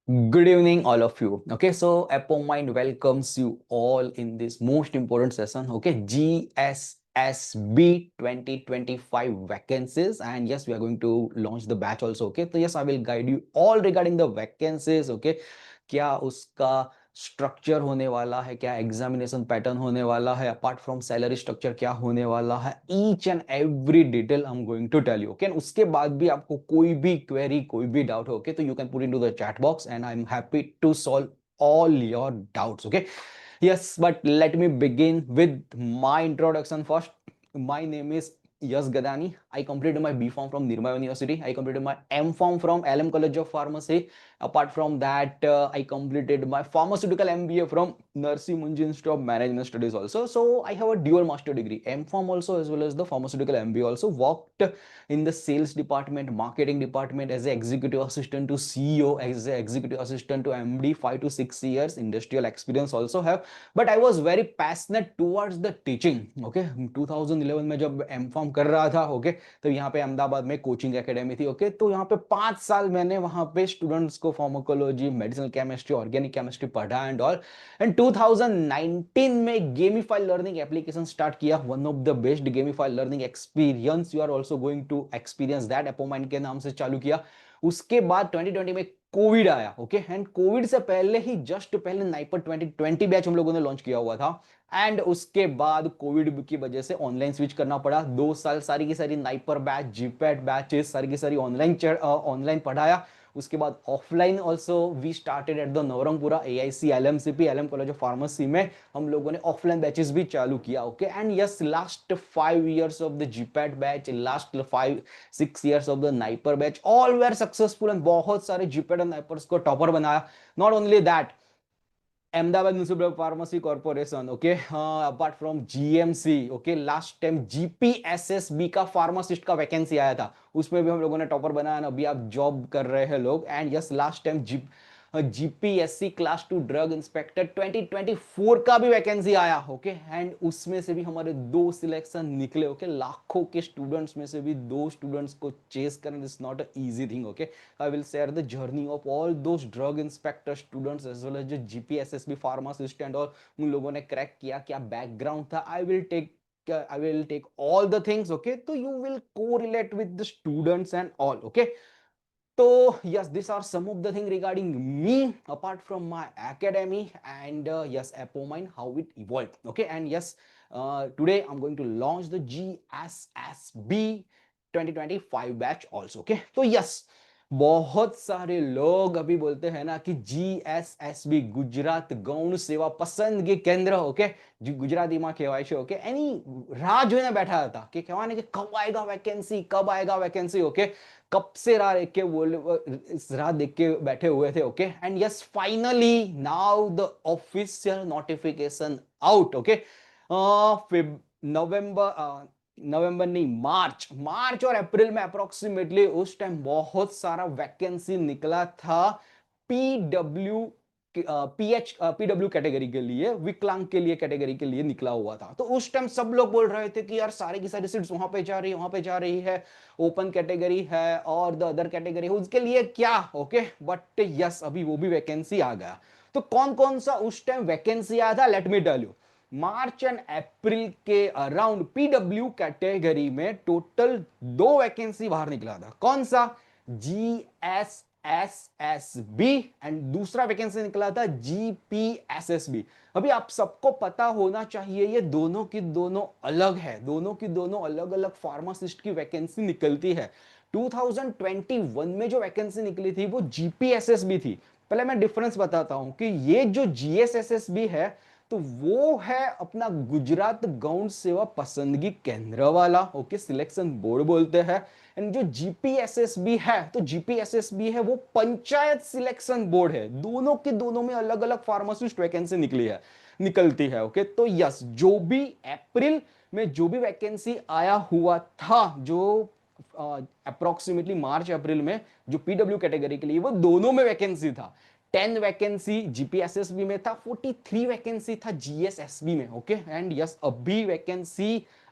Good evening, all of you. Okay, so AppleMind welcomes you all in this most important session. Okay, GSSB 2025 vacancies, and yes, we are going to launch the batch also. Okay, so yes, I will guide you all regarding the vacancies. Okay, क्या उसका structure होने वाला है, क्या examination pattern होने वाला है, apart from salary structure क्या होने वाला है, each and every detail I am going to tell you. Okay, उसके बाद भी आपको कोई भी क्वेरी, कोई भी डाउट हो, ओके, तो you can put into the chat box and I am happy to solve all your doubts. Okay, yes, but let me begin with my introduction first. My name is Yash Gadani. I completed my B Farm from Nirma University. I completed my M Farm from LM College of Pharmacy. Apart from that, I completed my pharmaceutical MBA from Narsi Munji Institute of Management Studies also. So I have a dual master degree, M Farm also as well as the pharmaceutical MBA also. Worked in the sales department, marketing department as an executive assistant to CEO, as an executive assistant to MD, 5 to 6 years industrial experience also have. But I was very passionate towards the teaching. Okay, 2011 में जब M form कर रहा था, okay, तो यहाँ पे अहमदाबाद में coaching academy थी। ओके, तो यहाँ पे 5 साल मैंने वहाँ पे स्टूडेंट्स को pharmacology, medicinal chemistry, organic chemistry पढ़ा एंड ऑल। एंड 2019 में गेमिफाई लर्निंग एप्लीकेशन स्टार्ट किया, one of the best gamify learning experience. You are also going to experience that. Apomind के नाम से चालू किया। उसके बाद 2020 में कोविड आया। ओके, एंड कोविड से पहले ही, जस्ट पहले नाइपर 2020 बैच हम लोगों ने लॉन्च किया हुआ था। एंड उसके बाद कोविड की वजह से ऑनलाइन स्विच करना पड़ा। 2 साल सारी की सारी नाइपर बैच, जीपैट बैचेस सारी की सारी ऑनलाइन पढ़ाया। उसके बाद offline also we started at the Navrangpura AIC LMCP LM college of pharmacy में हम लोगों ने ऑफलाइन बैचेस भी चालू किया। Okay, and yes, last 5 years of the GPAT batch, last 5-6 years of the NIPER batch, all were successful and बहुत सारे GPAT and NIPERs को टॉपर बनाया। Not only that, Ahmedabad municipal pharmacy corporation, okay, apart from GMC, okay, last time GPSSB का pharmacist का vacancy आया था, उसमें भी हम लोगों ने टॉपर बनाया ना, अभी आप जॉब कर रहे हैं लोग। And yes, last time GPSC class 2 drug inspector 2024 का भी वैकेंसी आया। ओके, एंड उसमें से भी हमारे 2 सिलेक्शन निकले। ओके, लाखों के स्टूडेंट्स में से भी 2 स्टूडेंट्स को चेस करना is not a easy thing. Okay, I will share the journey of all those drug inspector students as well as जो GPSSB pharmacist and all, उन लोगों ने क्रैक किया, क्या बैकग्राउंड था। I will take all the things. Okay, so you will correlate with the students and all. Okay, so yes, these are some of the things regarding me apart from my academy, and yes, Apomine, how it evolved. Okay, and yes, today I'm going to launch the GSSB 2025 batch also. Okay, so yes, बहुत सारे लोग अभी बोलते हैं ना कि GSSB Gujarat गौण सेवा पसंदगी केंद्र, ओके, गुजराती માં કહેવાય છે। ઓકે, એની રાહ જોઈને बैठा था कि કહેવાય ને कि कब आएगा वैकेंसी, कब आएगा वैकेंसी। ओके, कब से राह देख के राह देख के बैठे हुए थे। Okay, and yes, finally now the official notification out. Okay, November, नवंबर नहीं, मार्च और अप्रैल में अप्रोक्सीमेटली उस टाइम बहुत सारा वैकेंसी निकला था पीडब्ल्यू पीडब्ल्यू कैटेगरी के लिए, विकलांग के लिए कैटेगरी के लिए निकला हुआ था। तो उस टाइम सब लोग बोल रहे थे कि यार सारी की सारी सीट्स वहां पे जा रही है, वहां पे जा रही है, ओपन कैटेगरी है और द अदर कैटेगरी है, उसके लिए क्या। ओके, बट यस, अभी वो भी वैकेंसी आ गया। तो कौन कौन सा उस टाइम वैकेंसी आया था, let me tell you. March and April के अराउंड पीडब्ल्यू कैटेगरी में टोटल 2 वैकेंसी बाहर निकला था। कौन सा, GSSSB, एंड दूसरा वैकेंसी निकला था GPSSB। अभी आप सबको पता होना चाहिए ये दोनों की दोनों अलग है, दोनों की दोनों अलग अलग फार्मासिस्ट की वैकेंसी निकलती है। 2021 में जो वैकेंसी निकली थी वो GPSSB थी। पहले मैं डिफरेंस बताता हूं कि ये जो GSSSB है तो वो है अपना गुजरात गौण सेवा पसंदगी केंद्र वाला। ओके, सिलेक्शन बोर्ड बोलते हैं। एंड जो GPSSB है, तो GPSSB है वो पंचायत सिलेक्शन बोर्ड है। दोनों के दोनों में अलग अलग फार्मासिस्ट वैकेंसी निकलती है। ओके, तो यस, जो भी अप्रैल में जो भी वैकेंसी आया हुआ था, जो अप्रोक्सीमेटली मार्च अप्रैल में जो पीडब्ल्यू कैटेगरी के लिए, वो दोनों में वैकेंसी था। 10 वैकेंसी GPSSB में था, 43 वैकेंसी था GSSB में। ओके, एंड यस,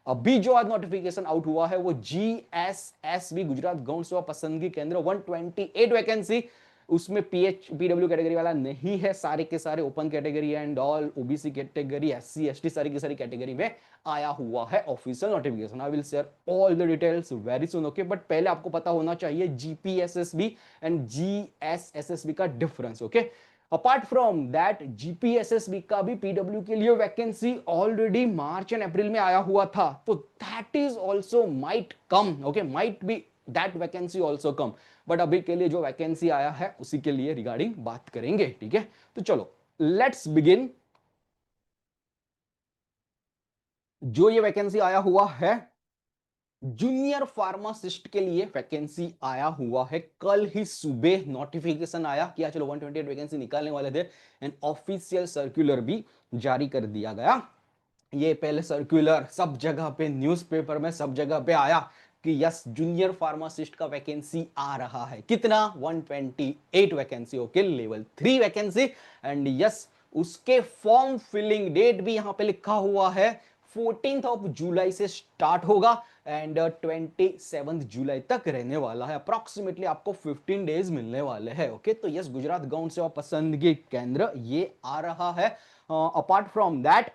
अभी जो आज नोटिफिकेशन आउट हुआ है वो GSSB गुजरात गौण सेवा पसंदगी केंद्र, 128 वैकेंसी उसमें पीडब्ल्यू कैटेगरी वाला नहीं है, सारे के सारे open category and all, OBC category, SC ST, सारी की सारी कैटेगरी में आया हुआ है official notification. I will share all the details very soon, okay. But पहले आपको पता होना चाहिए जीपीएसएसबी एंड जीएसएसएसबी का difference, okay. Apart from that GPSSB का भी पीडब्ल्यू के लिए vacancy already March and April में आया हुआ था, तो that is also might come, okay, might B that vacancy also come. But अभी के लिए जो वैकेंसी आया है उसी के लिए रिगार्डिंग बात करेंगे, ठीक है। तो चलो लेट्स बिगिन। जो ये वैकेंसी आया हुआ है, जूनियर फार्मासिस्ट के लिए वैकेंसी आया हुआ है, कल ही सुबह नोटिफिकेशन आया कि चलो 128 वैकेंसी निकालने वाले थे एंड ऑफिशियल सर्कुलर भी जारी कर दिया गया। ये पहले सर्कुलर सब जगह पे, न्यूज़पेपर में सब जगह पे आया कि यस जूनियर फार्मासिस्ट का वैकेंसी आ रहा है। कितना? 128 vacancy, okay, level 3 vacancy. And yes उसके फॉर्म फिलिंग डेट भी यहां पे लिखा हुआ है, 14th ऑफ जुलाई से स्टार्ट होगा एंड 27th जुलाई तक रहने वाला है। अप्रोक्सीमेटली आपको 15 डेज मिलने वाले हैं, ओके। तो यस गुजरात गौण सेवा पसंदगी केंद्र ये आ रहा है। अपार्ट फ्रॉम दैट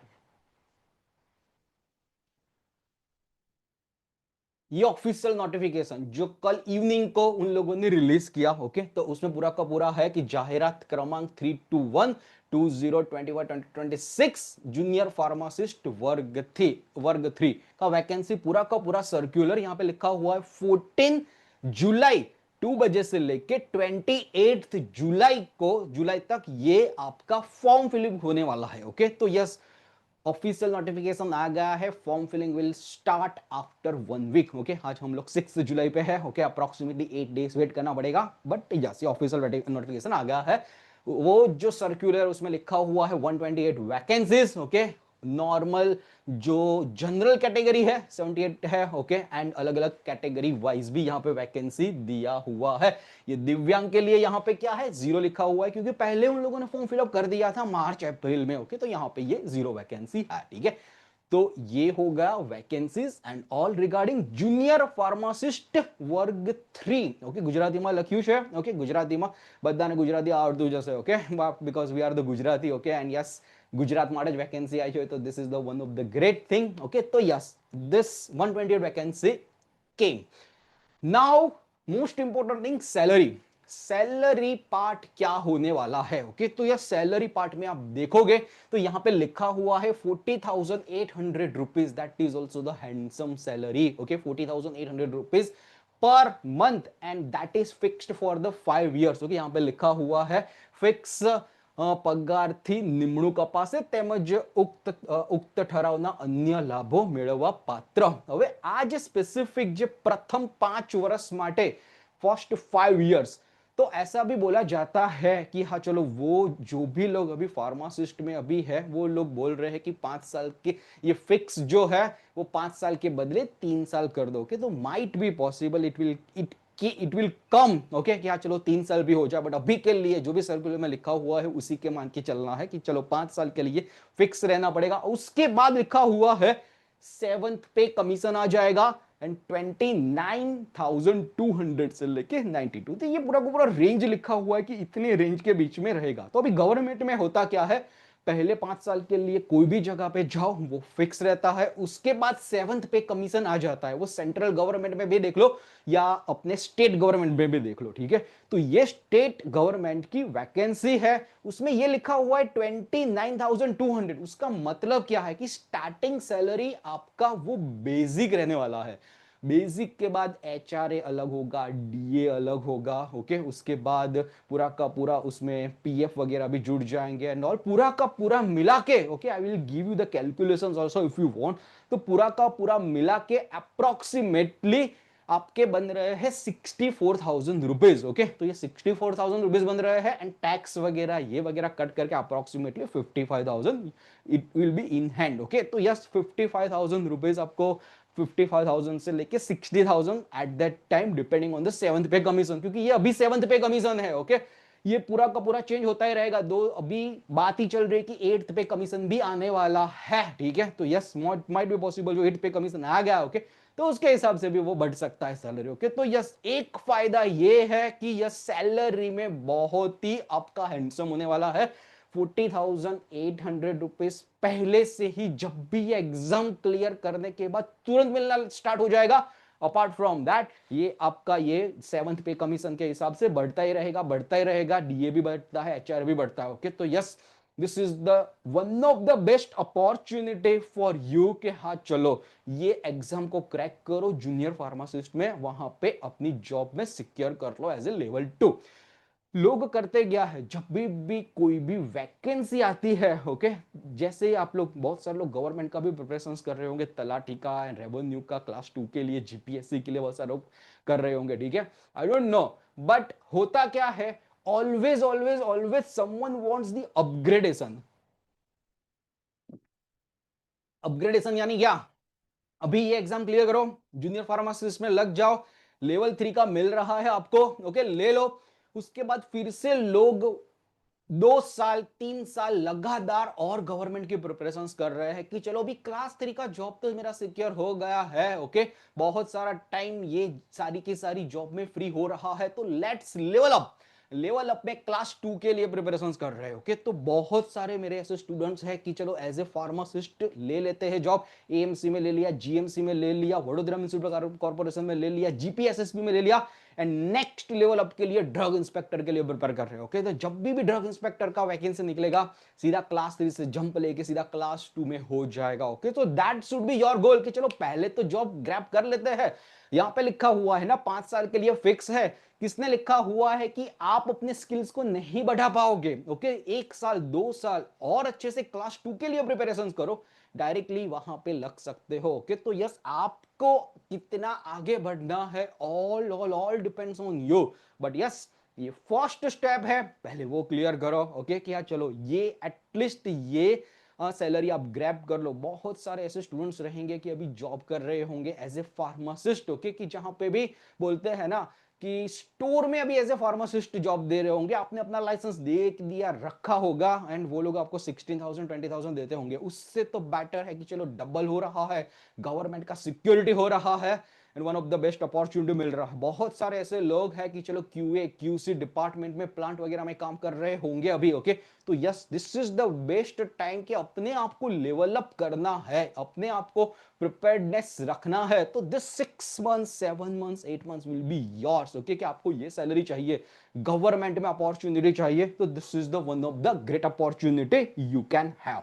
ये ऑफिशियल नोटिफिकेशन जो कल इवनिंग को उन लोगों ने रिलीज किया, ओके, तो उसमें पूरा का पूरा है कि जाहिरात क्रमांक 321/2021-2026 जूनियर फार्मासिस्ट वर्ग 3 का वैकेंसी, पूरा का पूरा सर्कुलर यहां पे लिखा हुआ है 14 जुलाई 2 बजे से लेके 28 जुलाई तक ये आपका फॉर्म फिलिंग होने वाला है, ओके। तो यस ऑफिशियल नोटिफिकेशन आ गया है, form filling will start after 1 week, okay. आज हम लोग 6 जुलाई पे है, ओके, अप्रोक्सीमेटली 8 डेज वेट करना पड़ेगा, बट यस ऑफिशियल नोटिफिकेशन आ गया है। वो जो सर्कुलर उसमें लिखा हुआ है 128 वैकेंसीज, ओके। नॉर्मल जो जनरल कैटेगरी है 78 है, ओके, एंड अलग अलग कैटेगरी वाइज भी यहाँ पे वैकेंसी दिया हुआ है। ये दिव्यांग के लिए यहाँ पे क्या है, 0 लिखा हुआ है, क्योंकि पहले उन लोगों ने फॉर्म फिलअप कर दिया था मार्च अप्रैल में, ओके। तो यहाँ पे ये 0 वैकेंसी है, ठीक है। तो ये होगा vacancies and all regarding junior pharmacist वर्ग 3, ओके। गुजराती में लख्યું છે, ओके, गुजराती में બધાને ગુજરાતી આવડતું જ હશે, okay, because we are the Gujarati, okay, and yes Gujarat में वैकेंसी आई है, तो this is the one of the great thing, okay. तो yes this 128 vacancy came. Now most important thing, salary. Salary part क्या होने वाला है, ओके। तो यह सैलरी पार्ट में आप देखोगे तो यहां पे लिखा हुआ है 40,800 rupees, that is also the handsome salary, okay, 40,800 rupees per month and that is fixed for the 5 years, okay. यहां पे लिखा हुआ है फिक्स પગારથી નિમણૂક અપાશે તેમજ ઉક્ત ઠરાવના અન્ય લાભો મેળવવા પાત્ર। હવે આ જે સ્પેસિફિક જે પ્રથમ 5 વર્ષ માટે फर्स्ट 5 years, तो ऐसा भी बोला जाता है कि हाँ चलो वो जो भी लोग अभी फार्मासिस्ट में अभी है वो लोग बोल रहे हैं कि 5 साल के ये फिक्स जो है वो 5 साल के बदले 3 साल कर दो, तो might be possible it will come, okay, कि हाँ चलो 3 साल भी हो जाए। बट अभी के लिए जो भी सर्कुलर में लिखा हुआ है उसी के मान के चलना है कि चलो 5 साल के लिए फिक्स रहना पड़ेगा। उसके बाद लिखा हुआ है 7th पे कमीशन आ जाएगा एंड 29,200 से लेके 92, तो ये पूरा का पूरा रेंज लिखा हुआ है कि इतने रेंज के बीच में रहेगा। तो अभी गवर्नमेंट में होता क्या है, पहले 5 साल के लिए कोई भी जगह पे जाओ वो फिक्स रहता है, उसके बाद 7th पे कमीशन आ जाता है। वो सेंट्रल गवर्नमेंट में भी देख लो या अपने स्टेट गवर्नमेंट में भी देख लो, ठीक है। तो ये स्टेट गवर्नमेंट की वैकेंसी है, उसमें ये लिखा हुआ है 29,200। उसका मतलब क्या है कि स्टार्टिंग सैलरी आपका वो बेसिक रहने वाला है। बेसिक के बाद एचआरए अलग होगा, डीए अलग होगा, ओके। उसके बाद पूरा का पूरा उसमें पीएफ वगैरह भी जुड़ जाएंगे एंड ऑल, पूरा का पूरा मिला के, okay, I will give you the calculations also if you want. तो पूरा का पूरा मिला के अप्रोक्सीमेटली आपके बन रहे हैं 64,000 रुपीज, ओके। तो ये 64,000 रुपीज बन रहे हैं एंड टैक्स वगैरह ये वगैरह कट करके approximately 55,000 it will be in hand, okay. तो यस 55,000 रुपीज आपको 55,000 से लेके 60,000 eight that time depending on the 7th पे कमीशन, क्योंकि ये अभी 7th पे कमीशन है, ओके। ये पूरा का पूरा चेंज होता ही रहेगा, दो अभी बात ही चल रही है कि 8th पे कमीशन भी आने वाला है, ठीक है। तो यस माइट बी पॉसिबल जो 8th पे कमीशन आ गया, ओके, तो उसके हिसाब से भी वो बढ़ सकता है सैलरी। ओके, तो यस, एक फायदा ये है कि यस सैलरी में बहुत ही आपका हैंडसम होने वाला है। 40,800 रुपीज पहले से ही जब भी ये एग्जाम क्लियर करने के बाद तुरंत मिलना स्टार्ट हो जाएगा। अपार्ट फ्रॉम दैट ये आपका ये 7th पे कमीशन के हिसाब से बढ़ता ही रहेगा, बढ़ता ही रहेगा। डीए भी बढ़ता है, एचआर भी बढ़ता है। ओके, तो yes, this is the one of the best opportunity for you कि हाँ चलो ये एग्जाम को क्रैक करो, जूनियर फार्मासिस्ट में वहां पे अपनी जॉब में सिक्योर कर लो एज ए लेवल 2। लोग करते क्या है, जब भी कोई भी वैकेंसी आती है, ओके, जैसे ही आप लोग, बहुत सारे लोग गवर्नमेंट का भी प्रिपरेशन कर रहे होंगे, तलाटी का, रेवेन्यू का, क्लास 2 के लिए, जीपीएससी के लिए बहुत सारे लोग कर रहे होंगे, ठीक है, आई डोंट नो, बट होता क्या है, always always always someone wants the upgradation. Upgradation यानी क्या, अभी ये एग्जाम क्लियर करो, जूनियर फार्मासिस्ट में लग जाओ, लेवल 3 का मिल रहा है आपको, ओके, ले लो। उसके बाद फिर से लोग 2 साल 3 साल लगातार और गवर्नमेंट की प्रिपरेशन कर रहे हैं कि चलो अभी क्लास 3 का जॉब तो मेरा सिक्योर हो गया है, ओके, बहुत सारा टाइम ये सारी की सारी जॉब में फ्री हो रहा है, तो let's level up. Level up में क्लास 2 के लिए प्रिपरेशन कर रहे हो, ओके, तो बहुत सारे मेरे ऐसे स्टूडेंट्स हैं कि चलो एज ए फार्मासिस्ट ले लेते हैं जॉब, एएमसी में ले लिया, जीएमसी में ले लिया, वडोदरा म्युनिसिपल कॉर्पोरेशन में ले लिया, जीपीएसएसबी में ले लिया, एंड नेक्स्ट लेवल अप के लिए ड्रग इंस्पेक्टर के लिए प्रिपेयर कर रहे हो। ओके, तो जब भी ड्रग इंस्पेक्टर का वैकेंसी निकलेगा, सीधा क्लास 3 से जंप लेके सीधा क्लास 2 में हो जाएगा। ओके, तो that should be your goal कि चलो पहले तो जॉब ग्रैब कर लेते हैं। यहां पे लिखा हुआ है ना 5 साल के लिए फिक्स है, किसने लिखा हुआ है कि आप अपने स्किल्स को नहीं बढ़ा पाओगे। ओके, 1 साल 2 साल और अच्छे से क्लास 2 के लिए प्रिपरेशन करो, डायरेक्टली वहां पे लग सकते हो। ओके, तो यस, आपको कितना आगे बढ़ना है, all all all depends on you, but yes, ये फर्स्ट स्टेप है, पहले वो क्लियर करो। ओके, क्या चलो ये एटलीस्ट ये सैलरी आप ग्रैब कर लो। बहुत सारे ऐसे स्टूडेंट्स रहेंगे कि अभी जॉब कर रहे होंगे एज ए फार्मासिस्ट, ओके, कि जहां पे भी बोलते हैं ना कि स्टोर में अभी एज ए फार्मासिस्ट जॉब दे रहे होंगे, आपने अपना लाइसेंस दे दिया रखा होगा, एंड वो लोग आपको 16,000 20,000 देते होंगे। उससे तो बेटर है कि चलो डबल हो रहा है, गवर्नमेंट का सिक्योरिटी हो रहा है, and one of the best opportunity मिल रहा है। बहुत सारे ऐसे लोग हैं कि चलो क्यूए क्यूसी डिपार्टमेंट में, प्लांट वगैरह में काम कर रहे होंगे अभी। ओके, तो yes, this is the best time कि अपने आप को लेवल अप करना है, अपने आप को प्रिपेयर्डनेस रखना है। तो this 6 months 7 months 8 months will be yours. Okay, कि आपको ये सैलरी चाहिए, गवर्नमेंट में अपॉर्चुनिटी चाहिए, तो this is the one of the great opportunity you can have.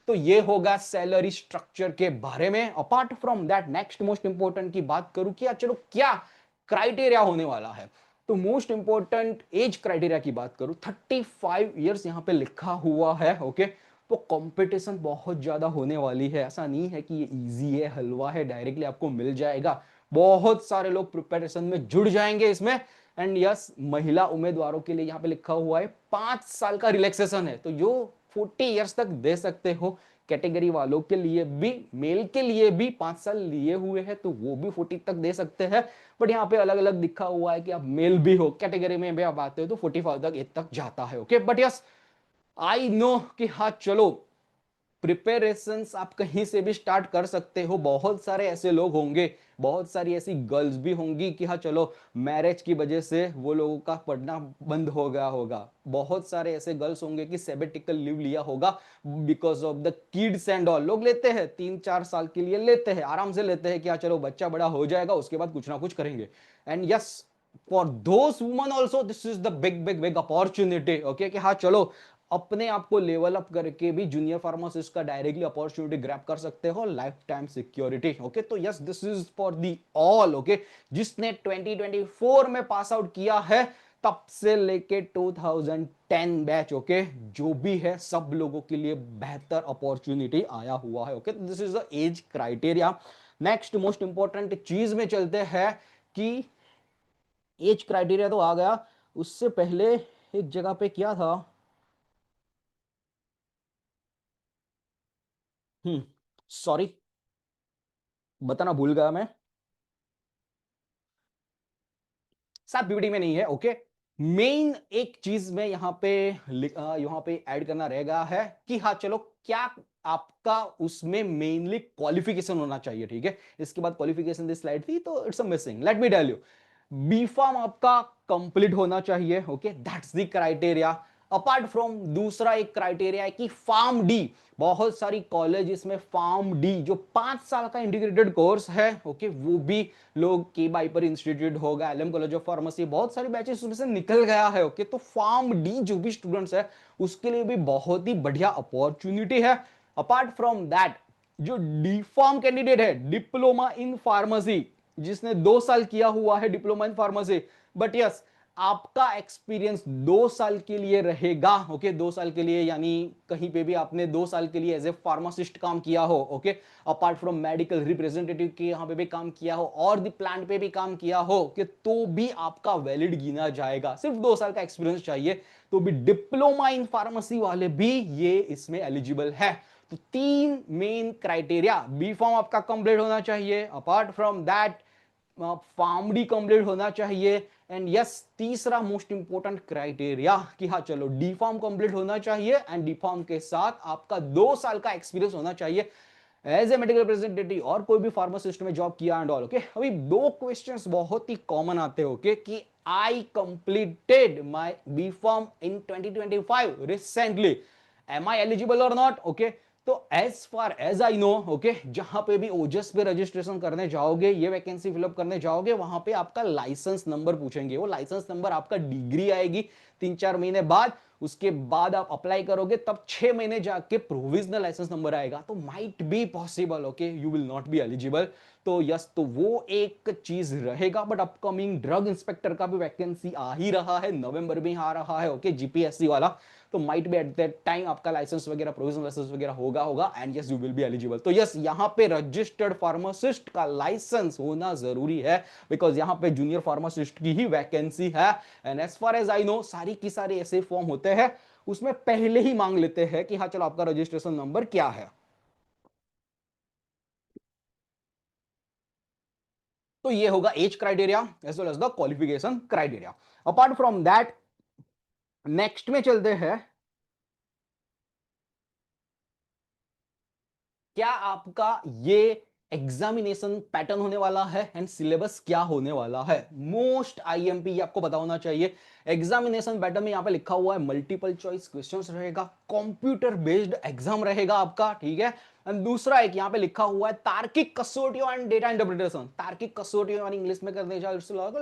तो ये होगा सैलरी स्ट्रक्चर के बारे में। Apart from that, next most important की बात करूं कि चलो क्या क्राइटेरिया होने वाला है, तो मोस्ट इंपोर्टेंट एज क्राइटेरिया की बात करूं, 35 ईयर्स यहां पे लिखा हुआ है। ओके, तो कंपटीशन बहुत ज्यादा होने वाली है, ऐसा नहीं है कि ये इजी है, हलवा है, डायरेक्टली आपको मिल जाएगा। बहुत सारे लोग प्रिपरेशन में जुड़ जाएंगे इसमें। एंड यस, महिला उम्मीदवारों के लिए यहाँ पे लिखा हुआ है 5 साल का रिलैक्सेशन है, तो जो 40 ईयर्स तक दे सकते हो। कैटेगरी वालों के लिए भी, मेल के लिए भी 5 साल लिए हुए हैं तो वो भी 40 तक दे सकते हैं। बट यहाँ पे अलग अलग लिखा हुआ है कि आप मेल भी हो, कैटेगरी में भी आप आते हो तो 45 तक एज तक जाता है। Okay, but yes, I know कि हाँ चलो प्रिपरेशंस आप कहीं से भी स्टार्ट कर सकते हो। बहुत सारे ऐसे लोग होंगे, बहुत सारी ऐसी गर्ल्स भी होंगी कि हाँ चलो मैरिज की वजह से वो लोगों का पढ़ना बंद हो गया होगा। बहुत सारे ऐसे गर्ल्स होंगे कि सेबेटिकल लीव लिया होगा because of the kids and all. लोग लेते हैं 3 4 साल के लिए, लेते हैं आराम से, लेते हैं कि हाँ चलो बच्चा बड़ा हो जाएगा उसके बाद कुछ ना कुछ करेंगे। And yes, for those woman also this is the big big big opportunity. Okay, कि हाँ चलो अपने आप को लेवल अप करके भी जूनियर फार्मासिस्ट का डायरेक्टली अपॉर्चुनिटी ग्रैब कर सकते हो, लाइफ टाइम सिक्योरिटी। ओके, तो yes, this is for the all. Okay, जिसने 2024 में पास आउट किया है तब से लेके 2010 बैच, ओके, जो भी है सब लोगों के लिए बेहतर अपॉर्चुनिटी आया हुआ है। Okay, this is the age criteria. Next most important चीज में चलते हैं कि एज क्राइटेरिया तो आ गया, उससे पहले एक जगह पे क्या था, सॉरी, बताना भूल गया मैं, सब पीपीटी में नहीं है। ओके, मेन एक चीज में यहाँ पे ऐड करना रह गया है कि हाँ चलो क्या आपका उसमें मेनली क्वालिफिकेशन होना चाहिए, ठीक है। इसके बाद क्वालिफिकेशन दी स्लाइड थी तो it's a missing, let me tell you. B pharm आपका कंप्लीट होना चाहिए, okay, that's the criteria. Apart from दूसरा एक क्राइटेरिया है कि फार्म डी, बहुत सारी कॉलेज इसमें फार्म डी जो 5 साल का इंटीग्रेटेड कोर्स है, ओके, वो भी लोग के बाइपर इंस्टीट्यूट होगा, एलएम कॉलेज ऑफ फार्मेसी, बहुत सारी बैचेस उसमें से निकल गया है, ओके। तो फार्म डी जो भी स्टूडेंट्स है उसके लिए भी बहुत ही बढ़िया अपॉर्चुनिटी है। अपार्ट फ्रॉम दैट, जो डी फार्म कैंडिडेट है, डिप्लोमा इन फार्मेसी, जिसने 2 साल किया हुआ है diploma in pharmacy, but yes आपका एक्सपीरियंस 2 साल के लिए रहेगा, ओके। 2 साल के लिए यानी कहीं पे भी आपने 2 साल के लिए एज ए फार्मासिस्ट काम किया हो, okay, apart from medical representative के यहां पे भी काम किया हो और द प्लांट पे भी काम किया हो, कि तो भी आपका वैलिड गिना जाएगा। सिर्फ 2 साल का एक्सपीरियंस चाहिए तो भी डिप्लोमा इन फार्मेसी वाले भी ये इसमें एलिजिबल है। तो 3 मेन क्राइटेरिया, बी फॉर्म आपका कंप्लीट होना चाहिए, apart from that pharm D complete होना चाहिए, एंड यस तीसरा मोस्ट इंपोर्टेंट क्राइटेरिया कि हाँ चलो डी फार्म कंप्लीट होना चाहिए एंड डी फार्म के साथ आपका 2 साल का एक्सपीरियंस होना चाहिए एज ए मेडिकल रिप्रेजेंटेटिव और कोई भी फार्मासिस्ट में जॉब किया एंड ऑल, ओके। अभी 2 क्वेश्चंस बहुत ही कॉमन आते हैं, ओके, कि I completed my B pharm in 2025 recently, am I eligible और नॉट, ओके। तो as far as I know, okay, जहां पे भी ओजस पे रजिस्ट्रेशन करने जाओगे, ये वैकेंसी फिलअप करने जाओगे, वहां पे आपका लाइसेंस नंबर पूछेंगे। वो लाइसेंस नंबर आपका डिग्री आएगी 3-4 महीने बाद, उसके बाद आप अप्लाई करोगे तब 6 महीने जाके प्रोविजनल लाइसेंस नंबर आएगा। तो might be possible, okay, you will not be eligible. तो यस, तो वो एक चीज रहेगा। बट अपकमिंग ड्रग इंस्पेक्टर का भी वैकेंसी आ ही रहा है, नवंबर में आ रहा है, ओके, जीपीएससी वाला। तो might be eight that time आपका लाइसेंस वगैरह, प्रोविजनल लाइसेंस वगैरह होगा and yes you will be eligible. तो यस, यहाँ पे रजिस्टर्ड फार्मासिस्ट का लाइसेंस होना जरूरी है, बिकॉज यहाँ पे जूनियर फार्मासिस्ट की ही वैकेंसी है। And as far as I know, सारी की सारी ऐसे फॉर्म होते हैं उसमें पहले ही मांग लेते हैं कि हाँ चलो आपका रजिस्ट्रेशन नंबर क्या है। तो ये होगा age criteria as well as the qualification criteria. Apart from that, next में चलते हैं, क्या आपका ये एग्जामिनेशन पैटर्न होने वाला है एंड सिलेबस क्या होने वाला है। मोस्ट आईएमपी ये आपको पता होना चाहिए। एग्जामिनेशन पैटर्न में यहां पे लिखा हुआ है मल्टीपल चॉइस क्वेश्चंस रहेगा, कंप्यूटर बेस्ड एग्जाम रहेगा आपका, ठीक है। एंड दूसरा एक यहां पे लिखा हुआ है तार्किक कसौटियों एंड डेटा इंटरप्रिटेशन। तार्किक कसौटियों इंग्लिश में करने जाओ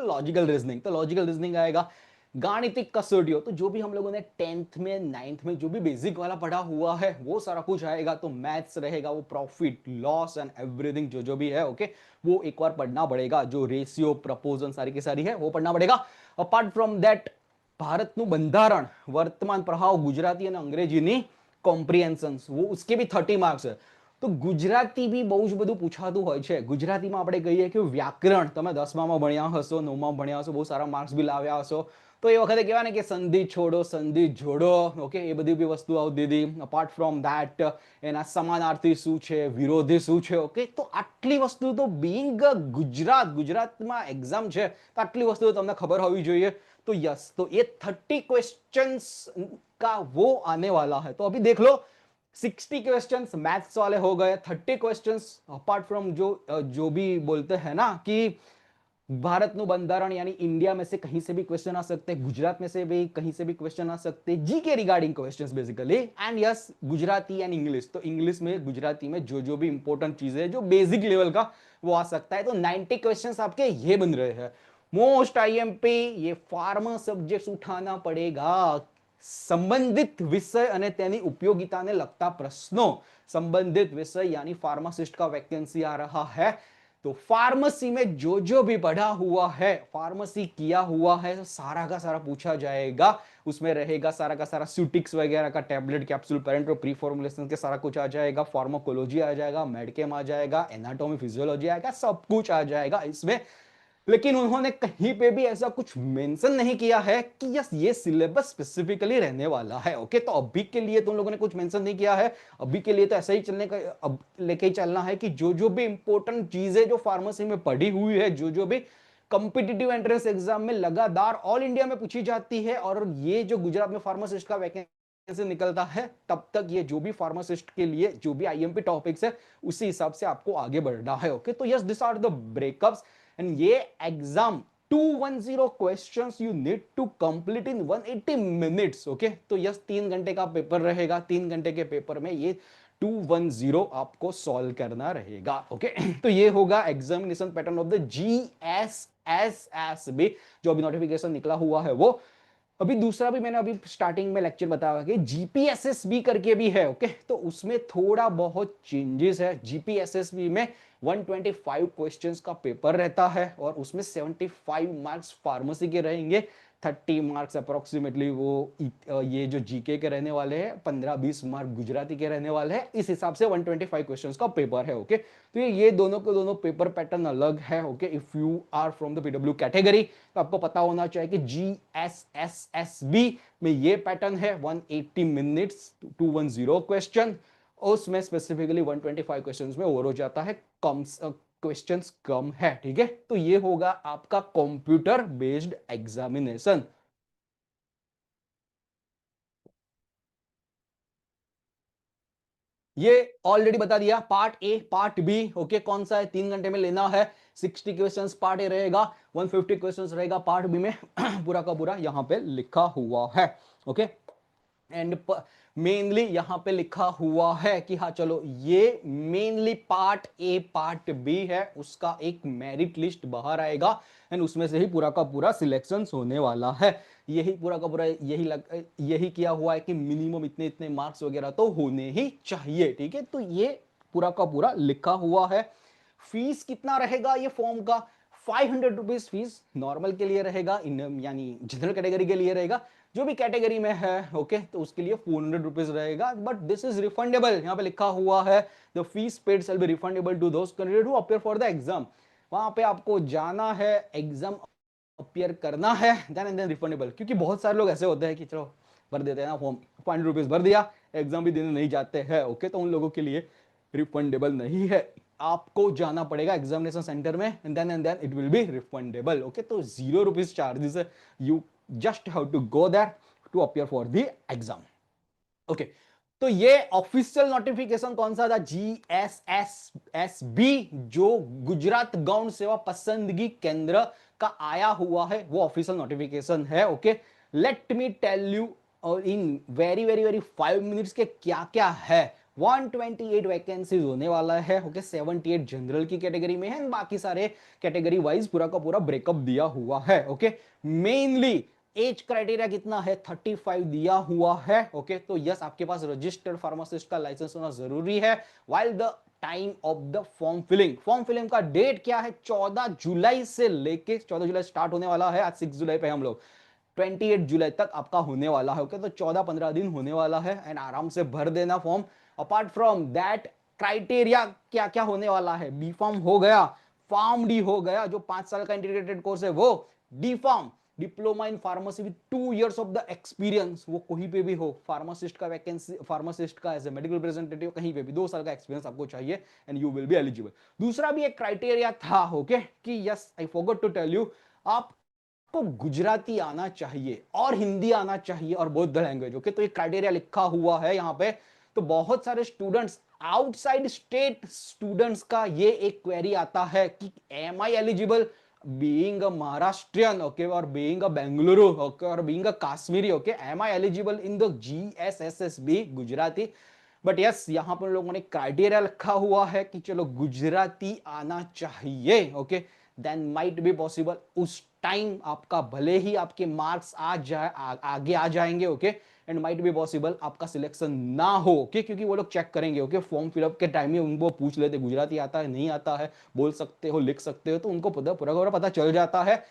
लॉजिकल रीजनिंग, तो लॉजिकल रीजनिंग आएगा। गाणितिक कसौटियों, तो जो भी हम लोगों ने 10th में 9th में जो भी बेसिक वाला पढ़ा हुआ है वो सारा कुछ आएगा। तो मैथ्स रहेगा, वो प्रॉफिट लॉस एंड एवरीथिंग जो जो भी है, ओके, वो एक बार पढ़ना पड़ेगा। जो रेशियो प्रपोजन सारी की सारी है वो पढ़ना पड़ेगा। अपार्ट फ्रॉम दैट, ભારતનું બંધારણ, વર્તમાન પ્રભાવ ગુજરાતી અને અંગ્રેજીની કોમ્પ્રિહેન્શન્સ, वो उसके भी 30 मार्क्स है। तो गुजराती भी બહુ જ બધું પૂછાતું હોય છે। ગુજરાતીમાં આપણે કહીએ કે વ્યાકરણ તમે 10મામાં ભણ્યા હશો, 9મામાં ભણ્યા હશો, બહુ સારા માર્ક્સ બી લાવ્યા હશો, તો એ વખતે કહેવાય ને કે સંધિ છોડો સંધિ જોડો, ઓકે, એ બધી બી વસ્તુ આવતી હતી। અપાર્ટ ફ્રોમ ધેટ, એના સમાનાર્થી શું છે, વિરોધી શું છે, ઓકે। તો આટલી વસ્તુ તો બીંગ ગુજરાતમાં એક્ઝામ છે તો આટલી વસ્તુ તમને ખબર હોવી જોઈએ। तो यस, तो ये 30 क्वेश्चंस का वो आने वाला है। तो अभी देख लो, 60 क्वेश्चंस मैथ्स वाले हो गए, 30 क्वेश्चंस अपार्ट फ्रॉम जो भी बोलते हैं ना कि भारत नु बंधारण यानी इंडिया में से कहीं से भी क्वेश्चन आ सकते हैं, गुजरात में से भी कहीं से भी क्वेश्चन आ सकते हैं, जी के regarding questions basically. And yes, Gujarati and English, तो इंग्लिश में गुजराती में जो जो भी इंपॉर्टेंट चीजें है जो बेसिक लेवल का वो आ सकता है। तो 90 क्वेश्चंस आपके ये बन रहे हैं। मोस्ट आईएमपी ये फार्मा सब्जेक्ट्स उठाना पड़ेगा। संबंधित विषय અને તેની ઉપયોગિતાને લગતા પ્રશ્નો, संबंधित विषय यानी फार्मासिस्ट का वैकेंसी आ रहा है। तो फार्मेसी में जो जो भी पढ़ा हुआ है, फार्मेसी किया हुआ है, तो सारा का सारा पूछा जाएगा। उसमें रहेगा सारा का सारा स्यूटिक्स वगैरह का, टैबलेट कैप्सूल पेरेंट और प्री फॉर्मुलेशन के सारा कुछ आ जाएगा, फार्माकोलॉजी आ जाएगा, मेडकेम आ जाएगा, एनाटॉमी फिजियोलॉजी आएगा, सब कुछ आ जाएगा इसमें। लेकिन उन्होंने कहीं पे भी ऐसा कुछ मेंशन नहीं किया है कि यस ये सिलेबस स्पेसिफिकली रहने वाला है, ओके। तो अभी के लिए तुम लोगों ने कुछ मेंशन नहीं किया है। अभी के लिए तो ऐसा ही चलने का, अब लेके ही चलना है कि जो जो भी इंपॉर्टेंट चीजें जो फार्मेसी में पढ़ी हुई है, जो जो भी कॉम्पिटिटिव एंट्रेंस एग्जाम में लगातार ऑल इंडिया में पूछी जाती है, और ये जो गुजरात में फार्मासिस्ट का वैकेंसी से निकलता है तब तक ये जो भी फार्मासिस्ट के लिए जो भी आईएमपी टॉपिक्स है उसी हिसाब से आपको आगे बढ़ना है। ओके, तो yes this are the breakups and ये exam 210 questions you need to complete in 180 minutes. Okay, तो यस 3 घंटे का पेपर रहेगा, 3 घंटे के पेपर में ये 210 आपको सॉल्व करना रहेगा। ओके तो ये होगा examination pattern of the GSSSB जो अभी नोटिफिकेशन निकला हुआ है वो। अभी दूसरा भी मैंने अभी स्टार्टिंग में लेक्चर बताया कि जीपीएसएसबी करके भी है। ओके, तो उसमें थोड़ा बहुत चेंजेस है। जीपीएसएसबी में 125 क्वेश्चंस का पेपर रहता है और उसमें 75 मार्क्स फार्मेसी के रहेंगे, 30 मार्क्स अप्रोक्सीमेटली वो ये जो जीके के रहने वाले हैं, 15-20 मार्क गुजराती के रहने वाले हैं। इस हिसाब से 125 क्वेश्चंस का पेपर है। ओके, तो ये दोनों के दोनों पेपर पैटर्न अलग है। Okay, if you are from the PW category तो आपको पता होना चाहिए कि जीएसएसएसबी में ये पैटर्न है 180 मिनट्स 210 क्वेश्चन, उसमें स्पेसिफिकली 125 क्वेश्चंस में ओवर हो जाता है, कम क्वेश्चंस कम है। ठीक है, तो ये होगा आपका कंप्यूटर बेस्ड एग्जामिनेशन। ये ऑलरेडी बता दिया, part A part B. Okay, कौन सा है 3 घंटे में लेना है। 60 क्वेश्चंस पार्ट ए रहेगा, 150 क्वेश्चंस रहेगा पार्ट बी में पूरा का पूरा यहां पे लिखा हुआ है। ओके, एंड मेनली यहां पे लिखा हुआ है कि हाँ चलो ये mainly part A part B है, उसका एक मेरिट लिस्ट बाहर आएगा एंड उसमें से ही पूरा का पूरा सिलेक्शन होने वाला है। यही पूरा का पूरा यही किया हुआ है कि मिनिमम इतने इतने मार्क्स वगैरह तो होने ही चाहिए। ठीक है, तो ये पूरा का पूरा लिखा हुआ है। फीस कितना रहेगा ये फॉर्म का, 500 रुपीज फीस नॉर्मल के लिए रहेगा, यानी जनरल कैटेगरी के लिए रहेगा। जो भी कैटेगरी में है ओके तो उसके लिए 400 रुपीज रहेगा, बट दिस इज रिफंडेबल। यहाँ पे लिखा हुआ है the fees paid shall be refundable to those candidate who appear for the exam. वहां पे आपको जाना है, एग्जाम अपीयर करना है, देन एंड देन रिफंडेबल। क्योंकि बहुत सारे लोग ऐसे होते हैं कि चलो भर देते हैं ना फॉर्म, 500 रुपीज भर दिया, एग्जाम भी देने नहीं जाते हैं। ओके, तो उन लोगों के लिए रिफंडेबल नहीं है, आपको जाना पड़ेगा एग्जामिनेशन सेंटर में and then it will be refundable. Okay, तो 0 रुपीज चार्जेस है, you just have to go there to appear for the exam. Okay, तो ये ऑफिशियल नोटिफिकेशन कौन सा था, GSSSB जो गुजरात गौण सेवा पसंदगी केंद्र का आया हुआ है, वो ऑफिशियल नोटिफिकेशन है। Okay, let me tell you in very very very 5 minutes के क्या क्या है। 128 वैकेंसीज होने वाला है। ओके, 78 जनरल की कैटेगरी में है, बाकी सारे कैटेगरी वाइज पूरा का पूरा ब्रेकअप दिया हुआ है। ओके, मेनली एज क्राइटेरिया कितना है, 35 दिया हुआ है। ओके, तो यस आपके पास रजिस्टर्ड फार्मासिस्ट का लाइसेंस होना जरूरी है। While the time of the form filling का डेट क्या है, 14 जुलाई से लेके 14 जुलाई स्टार्ट होने वाला है, आज 6 जुलाई पे हम लोग, 28 जुलाई तक आपका होने वाला है। ओके, तो 14-15 दिन होने वाला है एंड आराम से भर देना form. Apart from that criteria क्या क्या होने वाला है, बी फॉर्म हो गया, फार्म डी हो गया, जो 5 साल का इंटीग्रेटेड कोर्स है वो, D pharm diploma in pharmacy with 2 years of the experience, वो कहीं पे भी हो, फार्मासिस्ट का वैकेंसी, फार्मासिस्ट का एज ए मेडिकल रिप्रेजेंटेटिव कहीं पे भी 2 साल का एक्सपीरियंस आपको चाहिए and you will be eligible. दूसरा भी एक क्राइटेरिया था ओके कि yes I forgot to tell you, आप को गुजराती आना चाहिए और हिंदी आना चाहिए और बौद्ध लैंग्वेज। ओके, तो ये क्राइटेरिया लिखा हुआ है यहाँ पे। तो बहुत सारे स्टूडेंट्स, आउटसाइड स्टेट स्टूडेंट्स का ये एक क्वेरी आता है कि am I eligible being a Maharashtrian okay और बीइंग अ बेंगलुरु ओके और being a Kashmiri okay, am I eligible in the GSSSB Gujarati. But yes यहाँ पर लोगों ने क्राइटेरिया रखा हुआ है कि चलो गुजराती आना चाहिए। Okay, then might be possible उस टाइम आपका भले ही आपके मार्क्स आगे आ जाएंगे okay and might be possible आपका सिलेक्शन ना हो। ओके, क्योंकि वो लोग चेक करेंगे। ओके, फॉर्म फिलअप के टाइम में उनको पूछ लेते गुजराती आता है नहीं आता है, बोल सकते हो लिख सकते हो, तो उनको पूरा पता चल जाता है।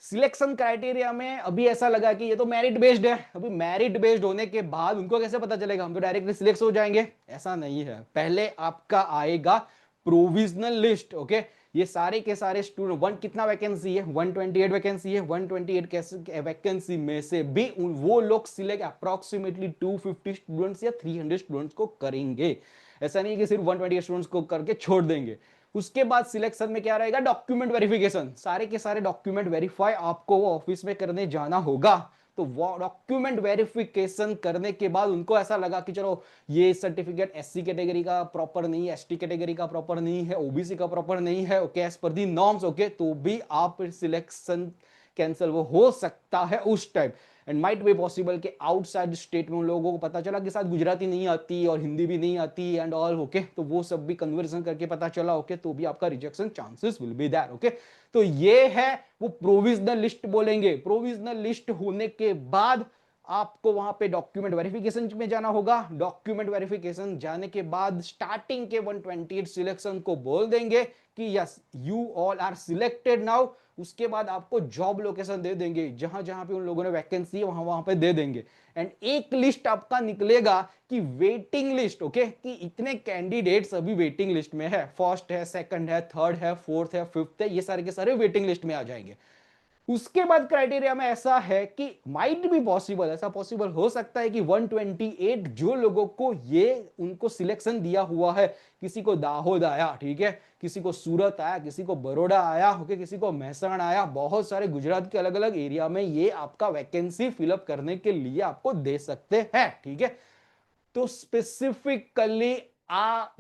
सिलेक्शन क्राइटेरिया में अभी ऐसा लगा कि ये तो मेरिट बेस्ड है, अभी मेरिट बेस्ड होने के बाद उनको कैसे पता चलेगा हम तो डायरेक्टली सिलेक्ट हो जाएंगे, ऐसा नहीं है। पहले आपका आएगा प्रोविजनल लिस्ट। ओके, ये सारे के सारे स्टूडेंट, वन कितना वैकेंसी है, 128 वैकेंसी है, 128 वैकेंसी में से भी वो लोग सिलेक्ट अप्रोक्सीमेटली 250 स्टूडेंट्स या 300 स्टूडेंट्स को करेंगे। ऐसा नहीं है कि सिर्फ 128 स्टूडेंट्स को करके छोड़ देंगे। उसके बाद सिलेक्शन में क्या रहेगा, डॉक्यूमेंट वेरिफिकेशन, सारे के सारे डॉक्यूमेंट वेरीफाई आपको ऑफिस में करने जाना होगा। तो वो डॉक्यूमेंट वेरिफिकेशन करने के बाद उनको ऐसा लगा कि चलो ये सर्टिफिकेट एससी कैटेगरी का प्रॉपर नहीं है, एसटी कैटेगरी का प्रॉपर नहीं है, ओबीसी का प्रॉपर नहीं है, ओके एज पर दी नॉर्म्स, ओके, तो भी आप सिलेक्शन कैंसिल वो हो सकता है उस time. And might be possible कि आउटसाइड स्टेट में उन लोगों को पता चला कि शायद गुजराती नहीं आती और हिंदी भी नहीं आती एंड ऑल, ओके, तो वो सब भी कन्वर्जन करके पता चला, ओके, तो भी आपका rejection chances will be there, okay. तो ये है वो प्रोविजनल लिस्ट बोलेंगे। प्रोविजनल लिस्ट होने के बाद आपको वहां पे डॉक्यूमेंट वेरिफिकेशन में जाना होगा। डॉक्यूमेंट वेरिफिकेशन जाने के बाद स्टार्टिंग के 128 सिलेक्शन को बोल देंगे कि yes you all are selected now. उसके बाद आपको जॉब लोकेशन दे देंगे, जहां जहां पे उन लोगों ने वैकेंसी है वहां वहां पे दे देंगे। एंड एक लिस्ट आपका निकलेगा कि वेटिंग लिस्ट, ओके, कि इतने कैंडिडेट्स अभी वेटिंग लिस्ट में है, फर्स्ट है, सेकंड है, थर्ड है, फोर्थ है, फिफ्थ है, ये सारे के सारे वेटिंग लिस्ट में आ जाएंगे। उसके बाद क्राइटेरिया में ऐसा है कि माइट बी पॉसिबल, ऐसा पॉसिबल हो सकता है कि 128 जो लोगों को ये उनको सिलेक्शन दिया हुआ है, किसी को दाहोद आया, ठीक है, किसी को सूरत आया, किसी को बड़ौदा आया, ओके, किसी को महसाण आया, बहुत सारे गुजरात के अलग अलग एरिया में ये आपका वैकेंसी फिलअप करने के लिए आपको दे सकते हैं, ठीक है। तो स्पेसिफिकली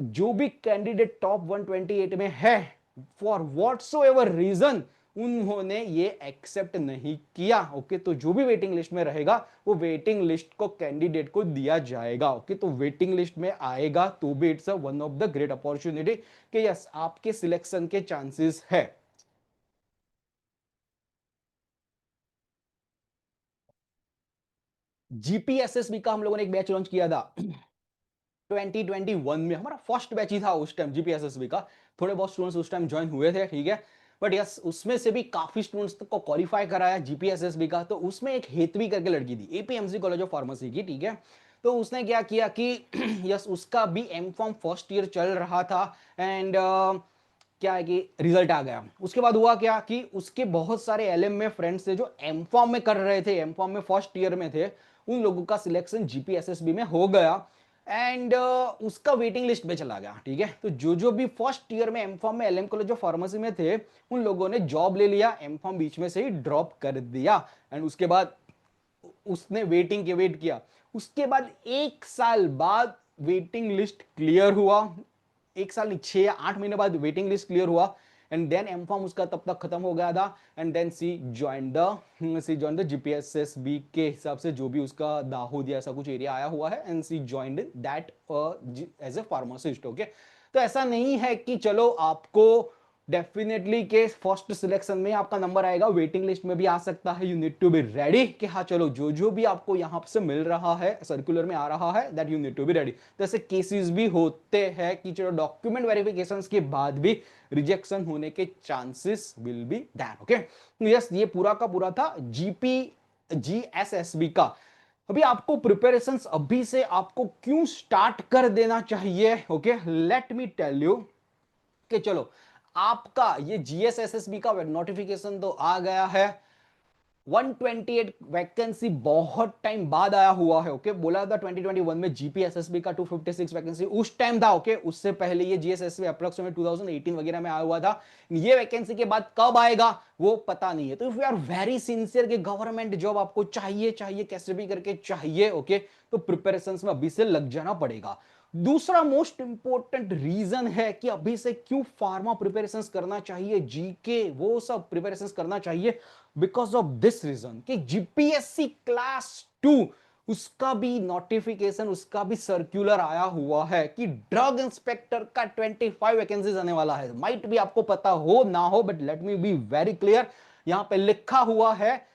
जो भी कैंडिडेट टॉप 128 में है, फॉर व्हाटसोएवर रीजन उन्होंने ये एक्सेप्ट नहीं किया, ओके, तो जो भी वेटिंग लिस्ट में रहेगा वो वेटिंग लिस्ट को कैंडिडेट को दिया जाएगा, ओके। तो वेटिंग लिस्ट में आएगा तो भी it's one of the great opportunity कि यस आपके सिलेक्शन के चांसेस है। जीपीएसएसबी का हम लोगों ने एक बैच लॉन्च किया था 2021 में, हमारा फर्स्ट बैच ही था उस टाइम जीपीएसएसबी का। थोड़े बहुत स्टूडेंट्स उस टाइम ज्वाइन हुए थे, ठीक है, बट यस उसमें से भी काफी स्टूडेंट्स को क्वालिफाई कराया जीपीएसएसबी का। तो उसमें एक हेतवी करके लड़की थी एपीएमसी कॉलेज ऑफ फार्मेसी की, ठीक है। तो उसने क्या किया कि यस उसका भी एम फॉर्म फर्स्ट ईयर चल रहा था एंड क्या है कि रिजल्ट आ गया। उसके बाद हुआ क्या कि उसके बहुत सारे एलएम में फ्रेंड्स थे जो एम फॉर्म में कर रहे थे, एम फॉर्म में फर्स्ट ईयर में थे, उन लोगों का सिलेक्शन जीपीएसएसबी में हो गया एंड उसका वेटिंग लिस्ट में चला गया, ठीक है। तो जो जो भी फर्स्ट ईयर में एमफॉर्म में एलएम कॉलेज ऑफ फार्मेसी में थे उन लोगों ने जॉब ले लिया, एमफॉर्म बीच में से ही ड्रॉप कर दिया एंड उसके बाद उसने वेटिंग के वेट किया। उसके बाद एक साल बाद वेटिंग लिस्ट क्लियर हुआ, एक साल नहीं 6 या 8 महीने बाद वेटिंग लिस्ट क्लियर हुआ एंड देन एम फॉर्म उसका तब तक खत्म हो गया था and then she join the GPSSB के हिसाब से जो भी उसका दाहोद या ऐसा कुछ एरिया आया हुआ है and she joined that as a pharmacist, okay. तो ऐसा नहीं है कि चलो आपको डेफिनेटली के फर्स्ट सिलेक्शन में आपका नंबर आएगा, वेटिंग लिस्ट में भी आ सकता है। You need to be ready कि हाँ चलो जो जो भी आपको यहां से मिल रहा है सर्कुलर में आ रहा है that you need to be ready. तो ऐसे केसेस भी होते हैं कि चलो डॉक्यूमेंट वेरिफिकेशन के बाद भी रिजेक्शन होने के chances will be there, okay. Yes ये पूरा का पूरा था जीएसएसबी का। अभी आपको प्रिपरेशंस अभी से आपको क्यों स्टार्ट कर देना चाहिए, okay, let me tell you कि चलो आपका ये जीएसएसएसबी का नोटिफिकेशन तो आ गया है। 128 वैकेंसी बहुत टाइम बाद आया हुआ है, ओके। बोला था 2021 में जीपीएसएसबी का 256 वैकेंसी उस टाइम था, ओके। उससे पहले ये जीएसएसबी अप्रोक्सीमेट 2018 वगैरह में आया हुआ था। ये वैकेंसी के बाद कब आएगा वो पता नहीं है। तो if you are very sincere कि गवर्नमेंट जॉब आपको चाहिए चाहिए कैसे भी करके चाहिए, ओके, तो प्रिपरेशंस में अभी से लग जाना पड़ेगा। दूसरा मोस्ट इंपॉर्टेंट रीजन है कि अभी से क्यों फार्मा प्रिपरेशंस करना चाहिए, जीके वो सब प्रिपरेशंस करना चाहिए, बिकॉज ऑफ दिस रीजन कि जीपीएससी क्लास 2 उसका भी नोटिफिकेशन, उसका भी सर्कुलर आया हुआ है कि ड्रग इंस्पेक्टर का 25 वैकेंसीज आने वाला है। माइट भी आपको पता हो ना हो but let me be very clear, यहां पे लिखा हुआ है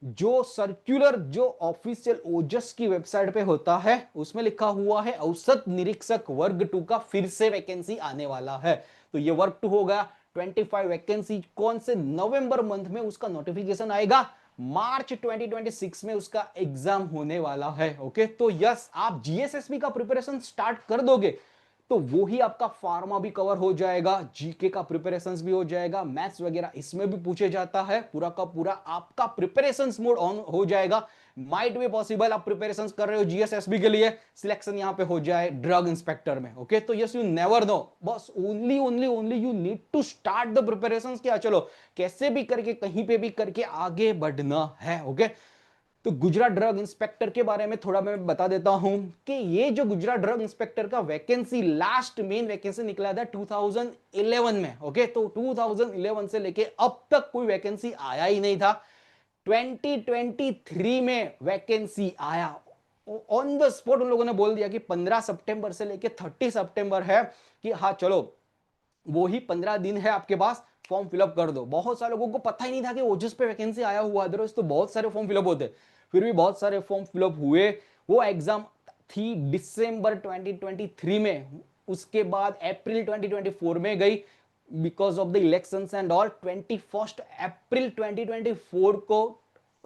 जो सर्कुलर जो ऑफिशियल ओजस की वेबसाइट पे होता है उसमें लिखा हुआ है औसत निरीक्षक वर्ग 2 का फिर से वैकेंसी आने वाला है। तो ये वर्ग 2 होगा 25 वैकेंसी, कौन से नवंबर मंथ में उसका नोटिफिकेशन आएगा, मार्च 2026 में उसका एग्जाम होने वाला है, ओके। तो यस आप जीएसएसबी का प्रिपरेशन स्टार्ट कर दोगे तो वो ही आपका फार्मा भी कवर हो जाएगा, जीके का प्रिपरेशंस भी हो जाएगा, मैथ्स वगैरह इसमें भी पूछे जाता है, पूरा का पूरा आपका प्रिपरेशंस मोड ऑन हो जाएगा। माइट बी पॉसिबल आप प्रिपरेशंस कर रहे हो जीएसएसबी के लिए, सिलेक्शन यहां पे हो जाए ड्रग इंस्पेक्टर में, ओके। तो यस यू नेवर नो, बस only only only you need to start the preparations, क्या चलो कैसे भी करके कहीं पे भी करके आगे बढ़ना है, ओके। तो गुजरात ड्रग इंस्पेक्टर के बारे में थोड़ा मैं बता देता हूं कि ये जो गुजरात ड्रग इंस्पेक्टर का वैकेंसी लास्ट मेन वैकेंसी निकला था 2011 में। ओके, तो 2011 से लेके अब तक कोई वैकेंसी आया ही नहीं था। 2023 में वैकेंसी आया, ऑन द स्पॉट उन लोगों ने बोल दिया कि 15 सितंबर से लेके 30 सितंबर है कि हाँ चलो वो ही 15 दिन है आपके पास, फॉर्म फिलअप कर दो। बहुत सारे लोगों को पता ही नहीं था कि ओजस पे वैकेंसी आया हुआ, अदरवाइज तो बहुत सारे फॉर्म फिलअप होते, फिर भी बहुत सारे फॉर्म फिलअप हुए। वो एग्जाम थी दिसंबर 2023 में, उसके बाद अप्रैल 2024 में गई because of the elections and all. 21 अप्रैल 2024 को,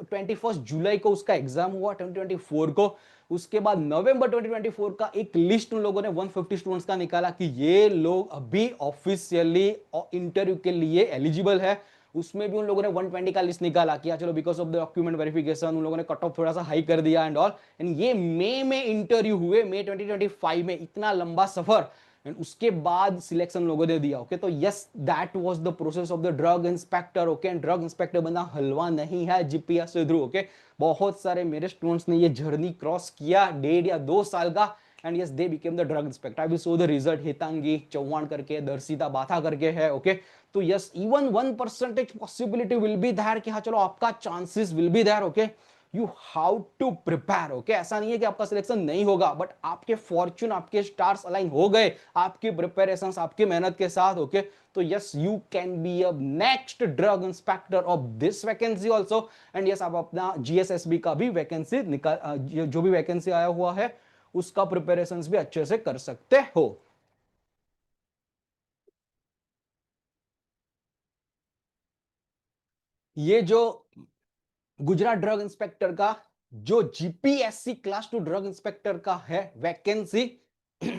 21 जुलाई को उसका एग्जाम हुआ 2024 को। उसके बाद नवंबर 2024 का एक लिस्ट उन लोगों ने 150 स्टूडेंट्स का निकाला कि ये लोग अभी ऑफिशियली इंटरव्यू के लिए एलिजिबल है। उसमें भी उन लोगों ने 120 का लिस्ट निकाला किया, चलो because of the document verification उन लोगों ने कट ऑफ थोड़ा सा हाई कर दिया एंड ऑल। एंड ये मई में इंटरव्यू हुए, मई 2025 में। इतना लंबा सफर, एंड उसके बाद सिलेक्शन लोगों ने दिया। ओके, तो yes that was the process of the drug inspector. Okay, and drug inspector बनना हलवा नहीं है जीपीएस के थ्रू। ओके, बहुत सारे मेरे स्टूडेंट्स ने ये जर्नी क्रॉस किया 1.5 या 2 साल का, and yes they became the drug inspector. I will show the result. Hetangi Chauhan करके, दर्शिता बाथा करके है। ओके, तो yes even 1% possibility will be there कि हाँ चलो आपका chances will be there. Okay, you how to prepare. Okay, ऐसा नहीं है कि आपका सिलेक्शन नहीं होगा, बट आपके फॉर्चून, आपके स्टार्स अलाइन हो गए आपकी प्रिपरेशंस, आपकी मेहनत के साथ। ओके, तो yes you can be a next drug inspector of this vacancy also. And yes आप अपना जीएसएसबी का भी वैकेंसी निकाल, जो भी वैकेंसी आया हुआ है उसका प्रिपरेशंस भी अच्छे से कर सकते हो। ये जो गुजरात ड्रग इंस्पेक्टर का जो जीपीएससी क्लास 2 ड्रग इंस्पेक्टर का है वैकेंसी,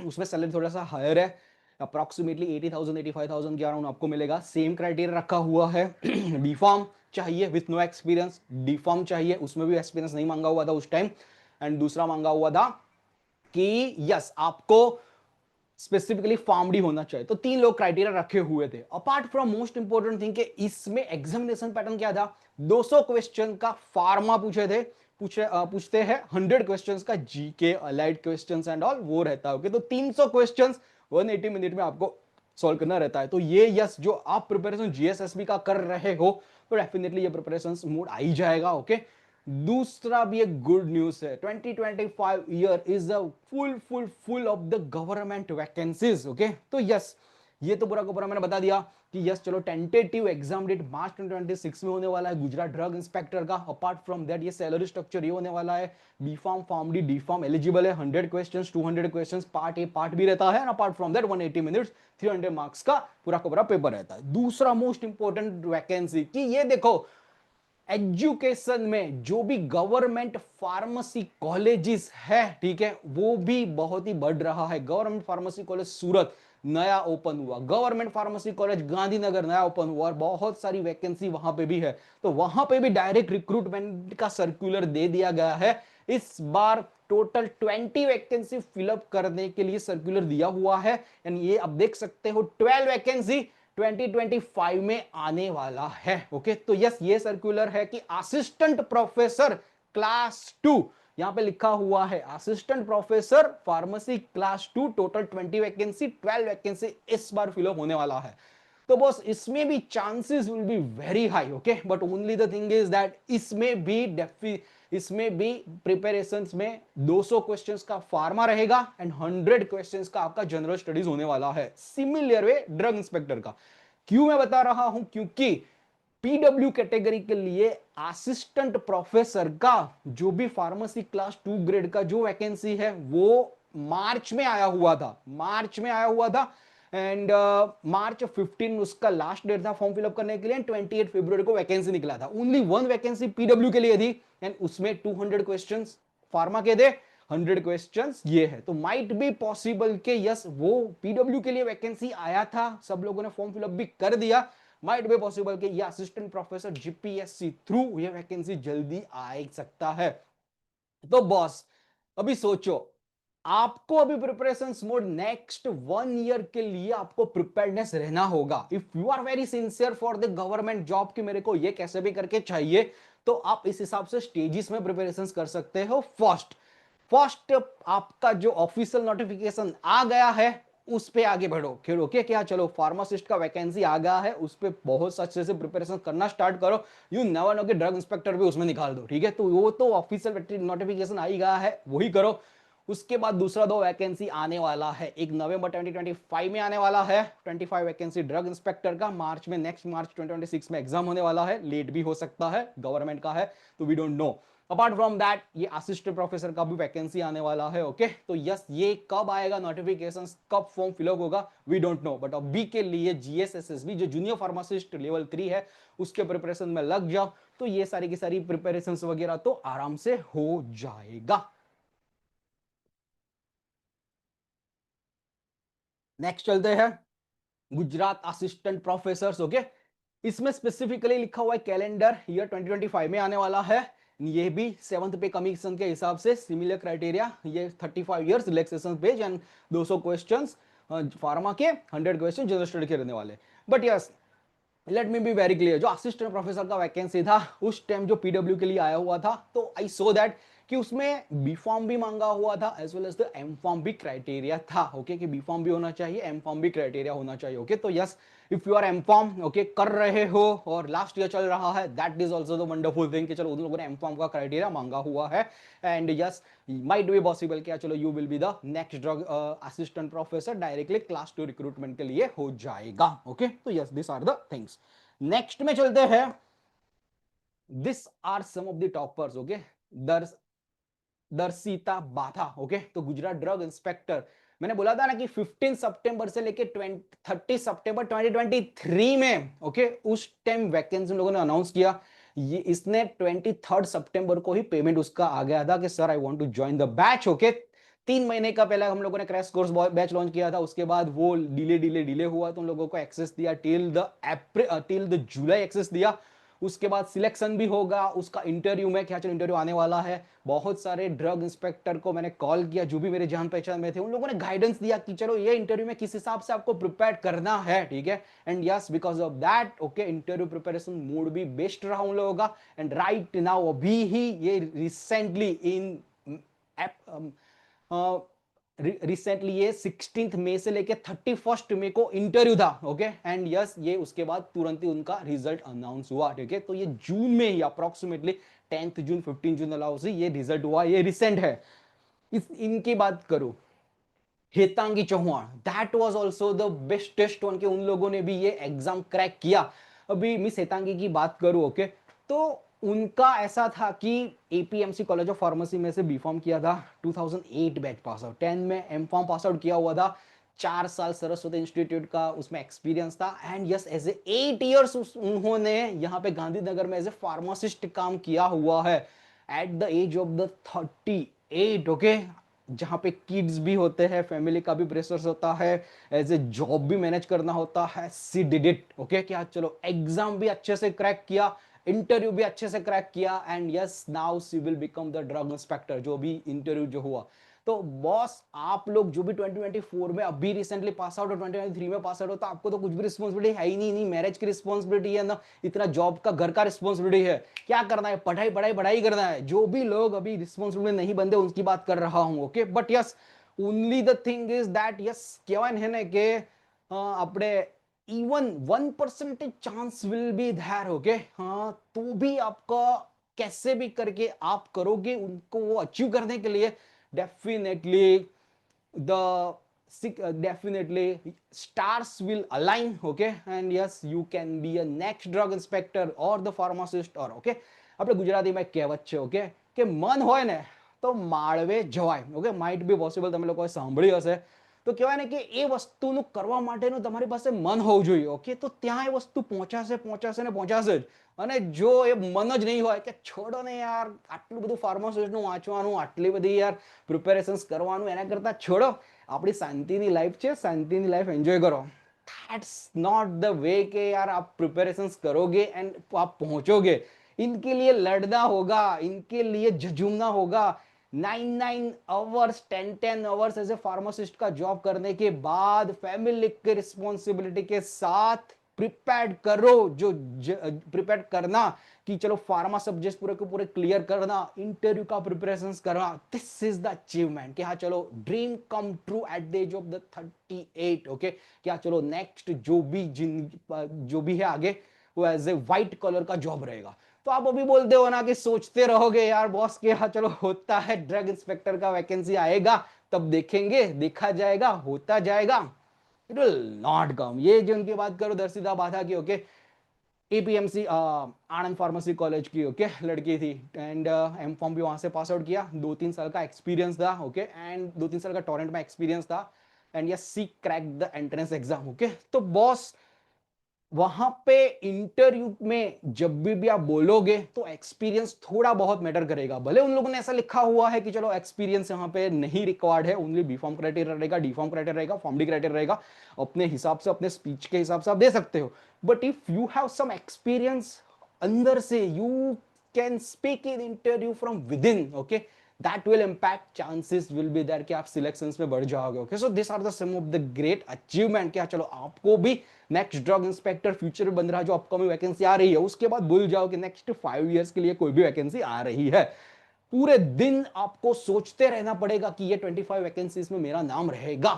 उसमें सैलरी थोड़ा सा हायर है, अप्रोक्सीमेटली 80,000 85,000 के अराउंड आपको मिलेगा। सेम क्राइटेरिया रखा हुआ है। डी फार्म चाहिए with no experience, D pharm चाहिए, उसमें भी एक्सपीरियंस नहीं मांगा हुआ था उस टाइम। एंड दूसरा मांगा हुआ था कि यस आपको स्पेसिफिकली फार्मडी होना चाहिए। तो 3 लोग क्राइटेरिया रखे हुए थे। Apart from most important thing कि इसमें एग्जामिनेशन पैटर्न क्या था, 200 क्वेश्चन का फार्मा पूछे थे, पूछते हैं 100 क्वेश्चंस का GK allied questions and all वो रहता है। ओके, तो 300 क्वेश्चंस 180 मिनट में आपको सॉल्व करना रहता है। तो ये यस जो आप प्रिपरेशन जीएसएसबी का कर रहे हो तो डेफिनेटली ये प्रिपरेशन मोड आ ही जाएगा। ओके, दूसरा भी एक गुड न्यूज है, 2025 year is a full of the government vacancies. Okay, तो यस ये तो पूरा का पूरा मैंने बता दिया कि यस चलो टेंटेटिव एग्जाम डेट मार्च 2026 में होने वाला है गुजरात ड्रग इंस्पेक्टर का। अपार्ट फ्रॉम दैट ये सैलरी स्ट्रक्चर ये होने वाला है, B pharm pharm D D pharm eligible है, 100 questions 200 questions, part A part B रहता है। Apart from that 180 minutes 300 marks का पूरा पेपर रहता है। दूसरा मोस्ट इंपोर्टेंट वैकेंसी कि ये देखो एजुकेशन में जो भी गवर्नमेंट फार्मेसी कॉलेजेस है, ठीक है, वो भी बहुत ही बढ़ रहा है। गवर्नमेंट फार्मेसी कॉलेज सूरत नया ओपन हुआ, गवर्नमेंट फार्मेसी कॉलेज गांधीनगर नया ओपन हुआ, और बहुत सारी वैकेंसी वहां पे भी है। तो वहां पे भी डायरेक्ट रिक्रूटमेंट का सर्कुलर दे दिया गया है। इस बार टोटल 20 वैकेंसी फिलअप करने के लिए सर्कुलर दिया हुआ है। एंड ये आप देख सकते हो 12 वैकेंसी 2025 में आने वाला है। ओके, तो यस ये सर्कुलर है कि असिस्टेंट प्रोफेसर क्लास 2, यहां पे लिखा हुआ है assistant professor pharmacy class 2, total 20 vacancy, 12 vacancy इस बार फिलअप होने वाला है। तो बॉस इसमें भी chances will be very high. Okay, but only the thing is that इसमें भी प्रिपरेशंस में 200 क्वेश्चंस का फार्मा रहेगा एंड 100 क्वेश्चंस का आपका जनरल स्टडीज होने वाला है, सिमिलर वे ड्रग इंस्पेक्टर का। क्यों मैं बता रहा हूं, क्योंकि पीडब्ल्यू कैटेगरी के लिए असिस्टेंट प्रोफेसर का जो भी फार्मेसी क्लास 2 ग्रेड का जो वैकेंसी है वो मार्च में आया हुआ था, एंड मार्च 15 उसका लास्ट डेट था फॉर्म फिलअप करने के लिए। 28 फरवरी को वैकेंसी निकला था, ओनली 1 वैकेंसी पीडब्ल्यू के लिए थी, एंड उसमें 200 क्वेश्चंस फार्मा के थे, 100 क्वेश्चंस ये है। तो माइट बी पॉसिबल के यस वो पीडब्ल्यू के लिए वैकेंसी आया था, सब लोगों ने फॉर्म फिलअप भी कर दिया, माइट बी पॉसिबल कि ये असिस्टेंट प्रोफेसर जीपीएससी थ्रू ये वैकेंसी जल्दी आ सकता है। तो बॉस अभी सोचो, आपको अभी प्रिपरेशन मोड नेक्स्ट 1 ईयर के लिए आपको प्रिपेयर्डनेस रहना होगा। If you are very sincere for the government job कि मेरे को ये कैसे भी करके चाहिए, तो आप इस हिसाब से स्टेजेस में प्रिपरेशन कर सकते हो। फर्स्ट फर्स्ट आपका जो ऑफिशियल नोटिफिकेशन आ गया है उस पे आगे बढ़ो। फिर ओके क्या, चलो फार्मासिस्ट का वैकेंसी आ गया है, उस पे बहुत अच्छे से प्रिपरेशन करना स्टार्ट करो। यू नेवर नो कि ड्रग इंस्पेक्टर भी उसमें निकाल दो, ठीक है। तो वो तो ऑफिशियल नोटिफिकेशन आ ही गया है, वही करो। उसके बाद दूसरा दो वैकेंसी आने वाला है, एक नवंबर 2025 में आने वाला है 25 वैकेंसी ड्रग इंस्पेक्टर का। मार्च में, नेक्स्ट मार्च 2026 में एग्जाम होने वाला है, लेट भी हो सकता है, गवर्नमेंट का है तो we don't know. Apart from that ये असिस्टेंट प्रोफेसर का भी वैकेंसी आने वाला है, ओके। तो यस, ये कब आएगा नोटिफिकेशन, कब फॉर्म फिलअप होगा, वी डोंट नो। बट अभी के लिए जीएसएसएसबी जो जूनियर फार्मासिस्ट लेवल 3 है उसके प्रिपरेशन में लग जाओ, तो ये सारी की सारी प्रिपरेशन वगैरह तो आराम से हो जाएगा। नेक्स्ट चलते हैं, गुजरात असिस्टेंट प्रोफेसर, ओके। इसमें स्पेसिफिकली लिखा हुआ है कैलेंडर ईयर 2025 में आने वाला है। ये भी 7th पे कमीशन के हिसाब से सिमिलर क्राइटेरिया, ये 35 years relaxation page and 200 questions pharma के, 100 क्वेश्चन जनरल स्टडी के रहने वाले। But yes, let me be very clear, जो असिस्टेंट प्रोफेसर का वैकेंसी था उस टाइम जो पीडब्ल्यू के लिए आया हुआ था, तो आई सो दैट कि उसमें बी फॉर्म भी मांगा हुआ था as well as the M pharm भी क्राइटेरिया था, ओके। कि बी फॉर्म भी होना चाहिए, एम फॉर्म भी क्राइटेरिया होना चाहिए, ओके। तो yes, if you are M pharm okay कर रहे हो और लास्ट ईयर चल रहा है, that is also the wonderful thing कि चलो उन लोगों ने एम फॉर्म का क्राइटेरिया मांगा हुआ है। And yes, might be possible क्या, चलो you will be the next drug assistant professor, directly class 2 recruitment के लिए हो जाएगा, ओके। तो yes, this are the things. Next में चलते हैं, this are some of the toppers, okay. Darshita Batha, okay. तो गुजरात ड्रग इंस्पेक्टर, मैंने बोला था ना कि 15 सितंबर से लेके 30 सितंबर 2023 में, ओके, उस टाइम वैकेंसी लोगों ने अनाउंस किया। ये इसने 23 सितंबर को ही पेमेंट उसका आ गया था कि sir I want to join the batch, okay. 3 महीने का पहले हम लोगों ने क्रैश कोर्स बैच लॉन्च किया था, उसके बाद वो डिले हुआ तो उन लोगों को एक्सेस दिया टिल द जुलाई एक्सेस दिया। उसके बाद सिलेक्शन भी होगा, उसका इंटरव्यू में क्या, चलो इंटरव्यू आने वाला है। बहुत सारे ड्रग इंस्पेक्टर को मैंने कॉल किया जो भी मेरे जान पहचान में थे, उन लोगों ने गाइडेंस दिया कि चलो ये इंटरव्यू में किस हिसाब से आपको प्रिपेयर करना है, ठीक है। And yes, because of that okay, interview preparation mood भी बेस्ट रहा उन लोगों का। एंड राइट नाउ अभी ही ये रिसेंटली इन रिसेंटली ये 16 मई से लेके 31 मई को इंटरव्यू था, ओके। एंड यस, ये उसके बाद तुरंत ही उनका रिजल्ट अनाउंस हुआ, ठीक है। तो ये जून में ही अप्रोक्सीमेटली 10 जून 15 जून अलाउ से ये रिजल्ट हुआ, ये रिसेंट है। इनकी बात करूं, Hetangi Chauhan, that was also the bestest one, के उन लोगों ने भी ये एग्जाम क्रैक किया। अभी मिस हेतांगी की बात करूं, ओके, तो उनका ऐसा था कि एपीएमसी कॉलेज ऑफ फार्मेसी में से बीफॉर्म किया था, 2008 बैच पास आउट, 10 में एम फॉर्म पास आउट किया हुआ था, 4 साल सरस्वती इंस्टीट्यूट का उसमें एक्सपीरियंस था। And yes, as a 8 years उन्होंने यहाँ पे गांधीनगर में एज ए फार्मासिस्ट काम किया हुआ है, at the age of the 38, okay. जहाँ पे किड्स भी होते हैं, फैमिली का भी प्रेशर होता है, एज ए जॉब भी मैनेज करना होता है, सी डिड इट, ओके। क्या, चलो एग्जाम भी अच्छे से क्रैक किया, इंटरव्यू भी अच्छे से क्रैक किया, and yes, now she will become the drug inspector, जो भी इंटरव्यू जो हुआ। तो बॉस, आप लोग जो भी 2024 में अभी रिसेंटली पास आउट और 2023 में पास आउट हो, तो आपको तो कुछ भी रिस्पॉन्सिबिलिटी है ही नहीं मैरिज की रिस्पॉन्सिबिलिटी है ना, इतना जॉब का, घर का रिस्पॉन्सिबिलिटी है, क्या करना है, पढ़ाई पढ़ाई पढ़ाई करना है। जो भी लोग अभी रिस्पॉन्सिबिलिटी नहीं बनते उनकी बात कर रहा हूं, okay. But yes, only the thing is that yes, કહેવાય है ना कि આપણે even 1% chance will be there, okay. हाँ, तो भी आपका कैसे भी करके आप करोगे उनको वो अचीव करने के लिए, definitely the definitely stars will align, okay, and yes, you can be a next drug inspector or the pharmacist or okay. આપણે ગુજરાતીમાં કહેવત છે, ઓકે, કે મન હોય ને તો માળવે જવાય, ઓકે। માઇટ બી પોસિબલ તમે લોકોએ સાંભળ્યું હશે, તો કહેવાય ને કે એ વસ્તુનું કરવા માટેનું તમારી પાસે મન હોવું જોઈએ, ઓકે। તો ત્યાં એ વસ્તુ પહોંચાશે ને પહોંચાશે જ। અને જો એ મન જ નહીં હોય કે છોડો ને યાર, આટલું બધું ફાર્માસ્યુટિકનું વાંચવાનું, આટલી બધી યાર પ્રિપેરેશન્સ કરવાનું, એના કરતાં છોડો, આપણી શાંતિની લાઈફ છે, શાંતિની લાઈફ એન્જોય કરો। दैट्स नॉट द वे के यार आप प्रिपरेशंस करोगे एंड आप पहुंचोगे। इनके लिए लड़ना होगा, इनके लिए झुझुमना होगा। 9 9 hours 10 10 hours as a pharmacist का जॉब करने के बाद फैमिली के रिस्पॉन्सिबिलिटी के साथ प्रिपेयर करो, जो प्रिपेयर करना कि चलो फार्मा सब्जेक्ट पूरे के पूरे क्लियर करना, इंटरव्यू का प्रिपरेशन करना, दिस इज द अचीवमेंट कि हाँ चलो dream come true at the age of the 38। Okay, क्या चलो नेक्स्ट जो भी है आगे वो एज ए व्हाइट कलर का जॉब रहेगा। तो आप अभी बोलते हो ना कि सोचते रहोगे यार बॉस के हाँ चलो होता है ड्रग इंस्पेक्टर का वैकेंसी आएगा तब देखेंगे, देखा जाएगा, होता जाएगा, इट विल नॉट कम। ये जो उनकी बात करो दर्शिता बाधा की, ओके, एपीएमसी आनंद फार्मेसी कॉलेज की, ओके, लड़की थी एंड एम फॉर्म भी वहां से पास आउट किया, 2-3 साल का एक्सपीरियंस था, ओके, एंड 2-3 साल का टोरेंट में एक्सपीरियंस था and yes she crack the entrance exam. Okay, तो बॉस वहां पे इंटरव्यू में जब भी आप बोलोगे तो एक्सपीरियंस थोड़ा बहुत मैटर करेगा। भले उन लोगों ने ऐसा लिखा हुआ है कि चलो एक्सपीरियंस यहाँ पे नहीं रिक्वायर्ड है, ओनली बी फॉर्म क्राइटेरिया रहेगा, डी फॉर्म क्राइटेरिया रहेगा, फॉर्म डी क्राइटेरिया रहेगा, अपने हिसाब से अपने स्पीच के हिसाब से आप दे सकते हो। But if you have some experience अंदर से, you can speak in interview from within, okay, that will impact chances will be there कि आप सिलेक्शंस में बढ़ जाओगे। Okay, so this are the some of the great achievement. क्या चलो आपको भी नेक्स्ट ड्रग इंस्पेक्टर फ्यूचर में बन रहा है जो अपकमिंग वैकेंसी आ रही है, उसके बाद भूल जाओ कि नेक्स्ट 5 इयर्स के लिए कोई भी वैकेंसी आ रही है। पूरे दिन आपको सोचते रहना पड़ेगा कि ये 25 वैकेंसीज में मेरा नाम रहेगा।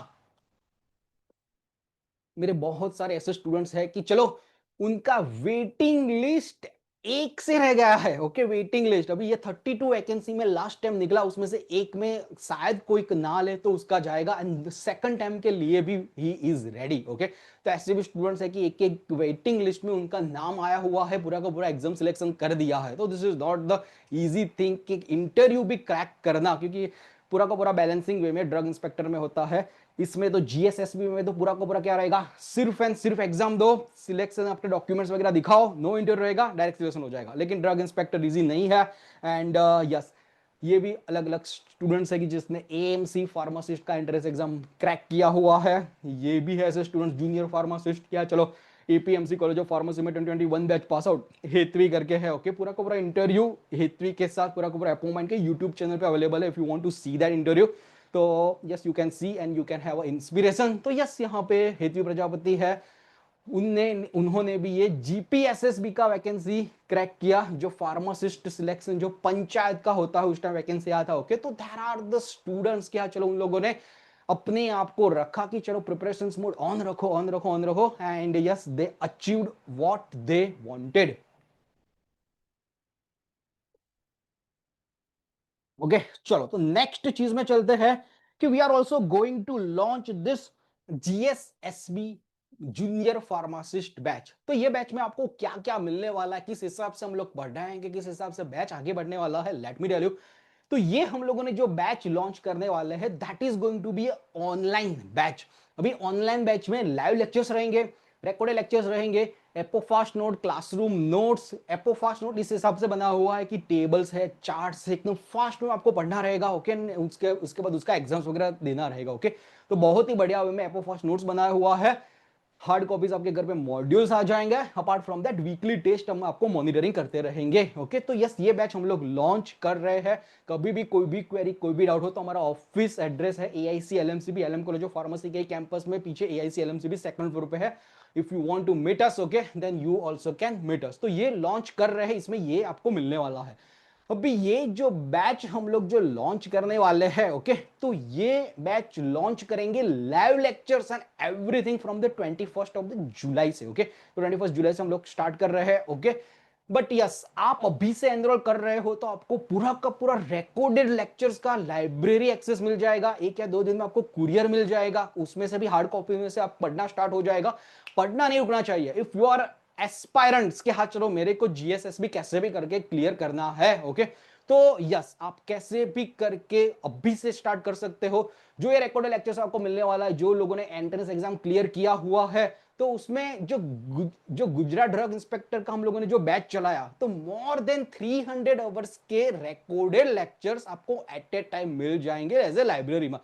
मेरे बहुत सारे ऐसे स्टूडेंट्स हैं कि चलो उनका वेटिंग लिस्ट एक से रह गया है। ओके, वेटिंग लिस्ट अभी ये 32 वैकेंसी में लास्ट टाइम निकला, उसमें से एक में शायद कोई ना ले तो उसका जाएगा एंड सेकंड टाइम के लिए भी ही इज रेडी। ओके, तो ऐसे भी स्टूडेंट्स है कि एक एक वेटिंग लिस्ट में उनका नाम आया हुआ है, पूरा का पूरा एग्जाम सिलेक्शन कर दिया है। तो this is not the easy thing कि इंटरव्यू भी क्रैक करना, क्योंकि पूरा का पूरा बैलेंसिंग वे में ड्रग इंस्पेक्टर में होता है। इसमें तो जीएसएसबी में तो पूरा का पूरा क्या रहेगा, सिर्फ एंड सिर्फ एग्जाम दो, सिलेक्शन आपके डॉक्यूमेंट्स वगैरह दिखाओ, नो इंटरव्यू रहेगा, डायरेक्ट सिलेक्शन हो जाएगा। लेकिन ड्रग इंस्पेक्टर इजी नहीं है एंड यस ये भी अलग अलग स्टूडेंट्स है कि जिसने एएमसी फार्मासिस्ट का एंट्रेंस एग्जाम क्रैक किया हुआ है, ये भी है ऐसे स्टूडेंट्स जूनियर फार्मासिस्ट। क्या चलो एपीएमसी कॉलेज ऑफ फार्मेसी में 2021 बैच पास आउट हेतवी करके है। ओके, पूरा का पूरा इंटरव्यू हेतवी के साथ पूरा का पूरा अपॉइंटमेंट के यूट्यूब चैनल पे अवेलेबल है, if you want to see that interview तो yes you can see and you can have a inspiration. तो यस यहाँ पे हेतवी प्रजापति है, उन्होंने भी ये जीपीएसएसबी का वैकेंसी क्रैक किया, जो फार्मासिस्ट सिलेक्शन जो पंचायत का होता है उस टाइम वैकेंसी आया था। ओके, तो देयर आर द स्टूडेंट्स क्या चलो उन लोगों ने अपने आप को रखा कि चलो प्रिपरेशन मोड ऑन रखो, ऑन रखो, ऑन रखो and yes they achieved what they wanted. Okay, चलो तो नेक्स्ट चीज में चलते हैं कि we are also going to launch this GSSSB junior pharmacist batch. तो ये बैच में आपको क्या क्या मिलने वाला है, किस हिसाब से हम लोग बढ़ रहे किस हिसाब से बैच आगे बढ़ने वाला है, लेट मी टेल यू। तो ये हम लोगों ने जो बैच लॉन्च करने वाले हैं that is going to be online batch. अभी ऑनलाइन बैच में लाइव लेक्चर्स रहेंगे, रिकॉर्डेड लेक्चर्स रहेंगे, एपोफास्ट नोट, क्लासरूम नोट्स। एपोफास्ट नोट इस हिसाब से बना हुआ है कि टेबल्स है, चार्ट्स है, एकदम फास्ट में आपको पढ़ना रहेगा। ओके, उसके उसके बाद उसका एग्जाम्स वगैरह देना रहेगा। ओके, तो बहुत ही बढ़िया वे में एपोफास्ट नोट्स बनाया हुआ है। हार्ड कॉपीज आपके घर पे मॉड्यूल्स आ जाएंगे। Apart from that weekly test हम आपको मॉनिटरिंग करते रहेंगे। ओके, तो यस ये बैच हम लोग लॉन्च कर रहे हैं। कभी भी कोई भी क्वेरी कोई भी डाउट हो तो हमारा ऑफिस एड्रेस है AIC LMCB LM college of pharmacy के कैंपस में पीछे एआईसी एलएमसीबी सेकंड फ्लोर पे है। If you want to meet us okay then you also can meet us. तो ये लॉन्च कर रहे हैं, इसमें ये आपको मिलने वाला है। अभी ये जो बैच हम लोग जो लॉन्च करने वाले हैं ओके, तो ये बैच लॉन्च करेंगे live lectures and everything from the 21st of the जुलाई से। ओके, तो 21 जुलाई से हम लोग स्टार्ट कर रहे हैं। ओके, बट यस आप अभी से एनरोल कर रहे हो तो आपको पूरा का पूरा रिकॉर्डेड लेक्चर्स का लाइब्रेरी एक्सेस मिल जाएगा। 1 या 2 दिन में आपको कुरियर मिल जाएगा, उसमें से भी हार्ड कॉपी में से आप पढ़ना स्टार्ट हो जाएगा। पढ़ना नहीं रुकना चाहिए। इफ यू आर एस्पायरेंट्स के हाथ चलो मेरे को जीएसएसबी कैसे भी करके क्लियर करना है ओके, तो यस आप कैसे भी करके अभी से स्टार्ट कर सकते हो। जो ये रिकॉर्डेड लेक्चर्स आपको मिलने वाला है, जो लोगों ने एंट्रेंस एग्जाम क्लियर किया हुआ है, तो उसमें जो गुजरात ड्रग इंस्पेक्टर का हम लोगों ने जो बैच चलाया, तो मोर देन 300 आवर्स के रिकॉर्डेड लेक्चर्स आपको एट ए टाइम मिल जाएंगे एज ए लाइब्रेरी में।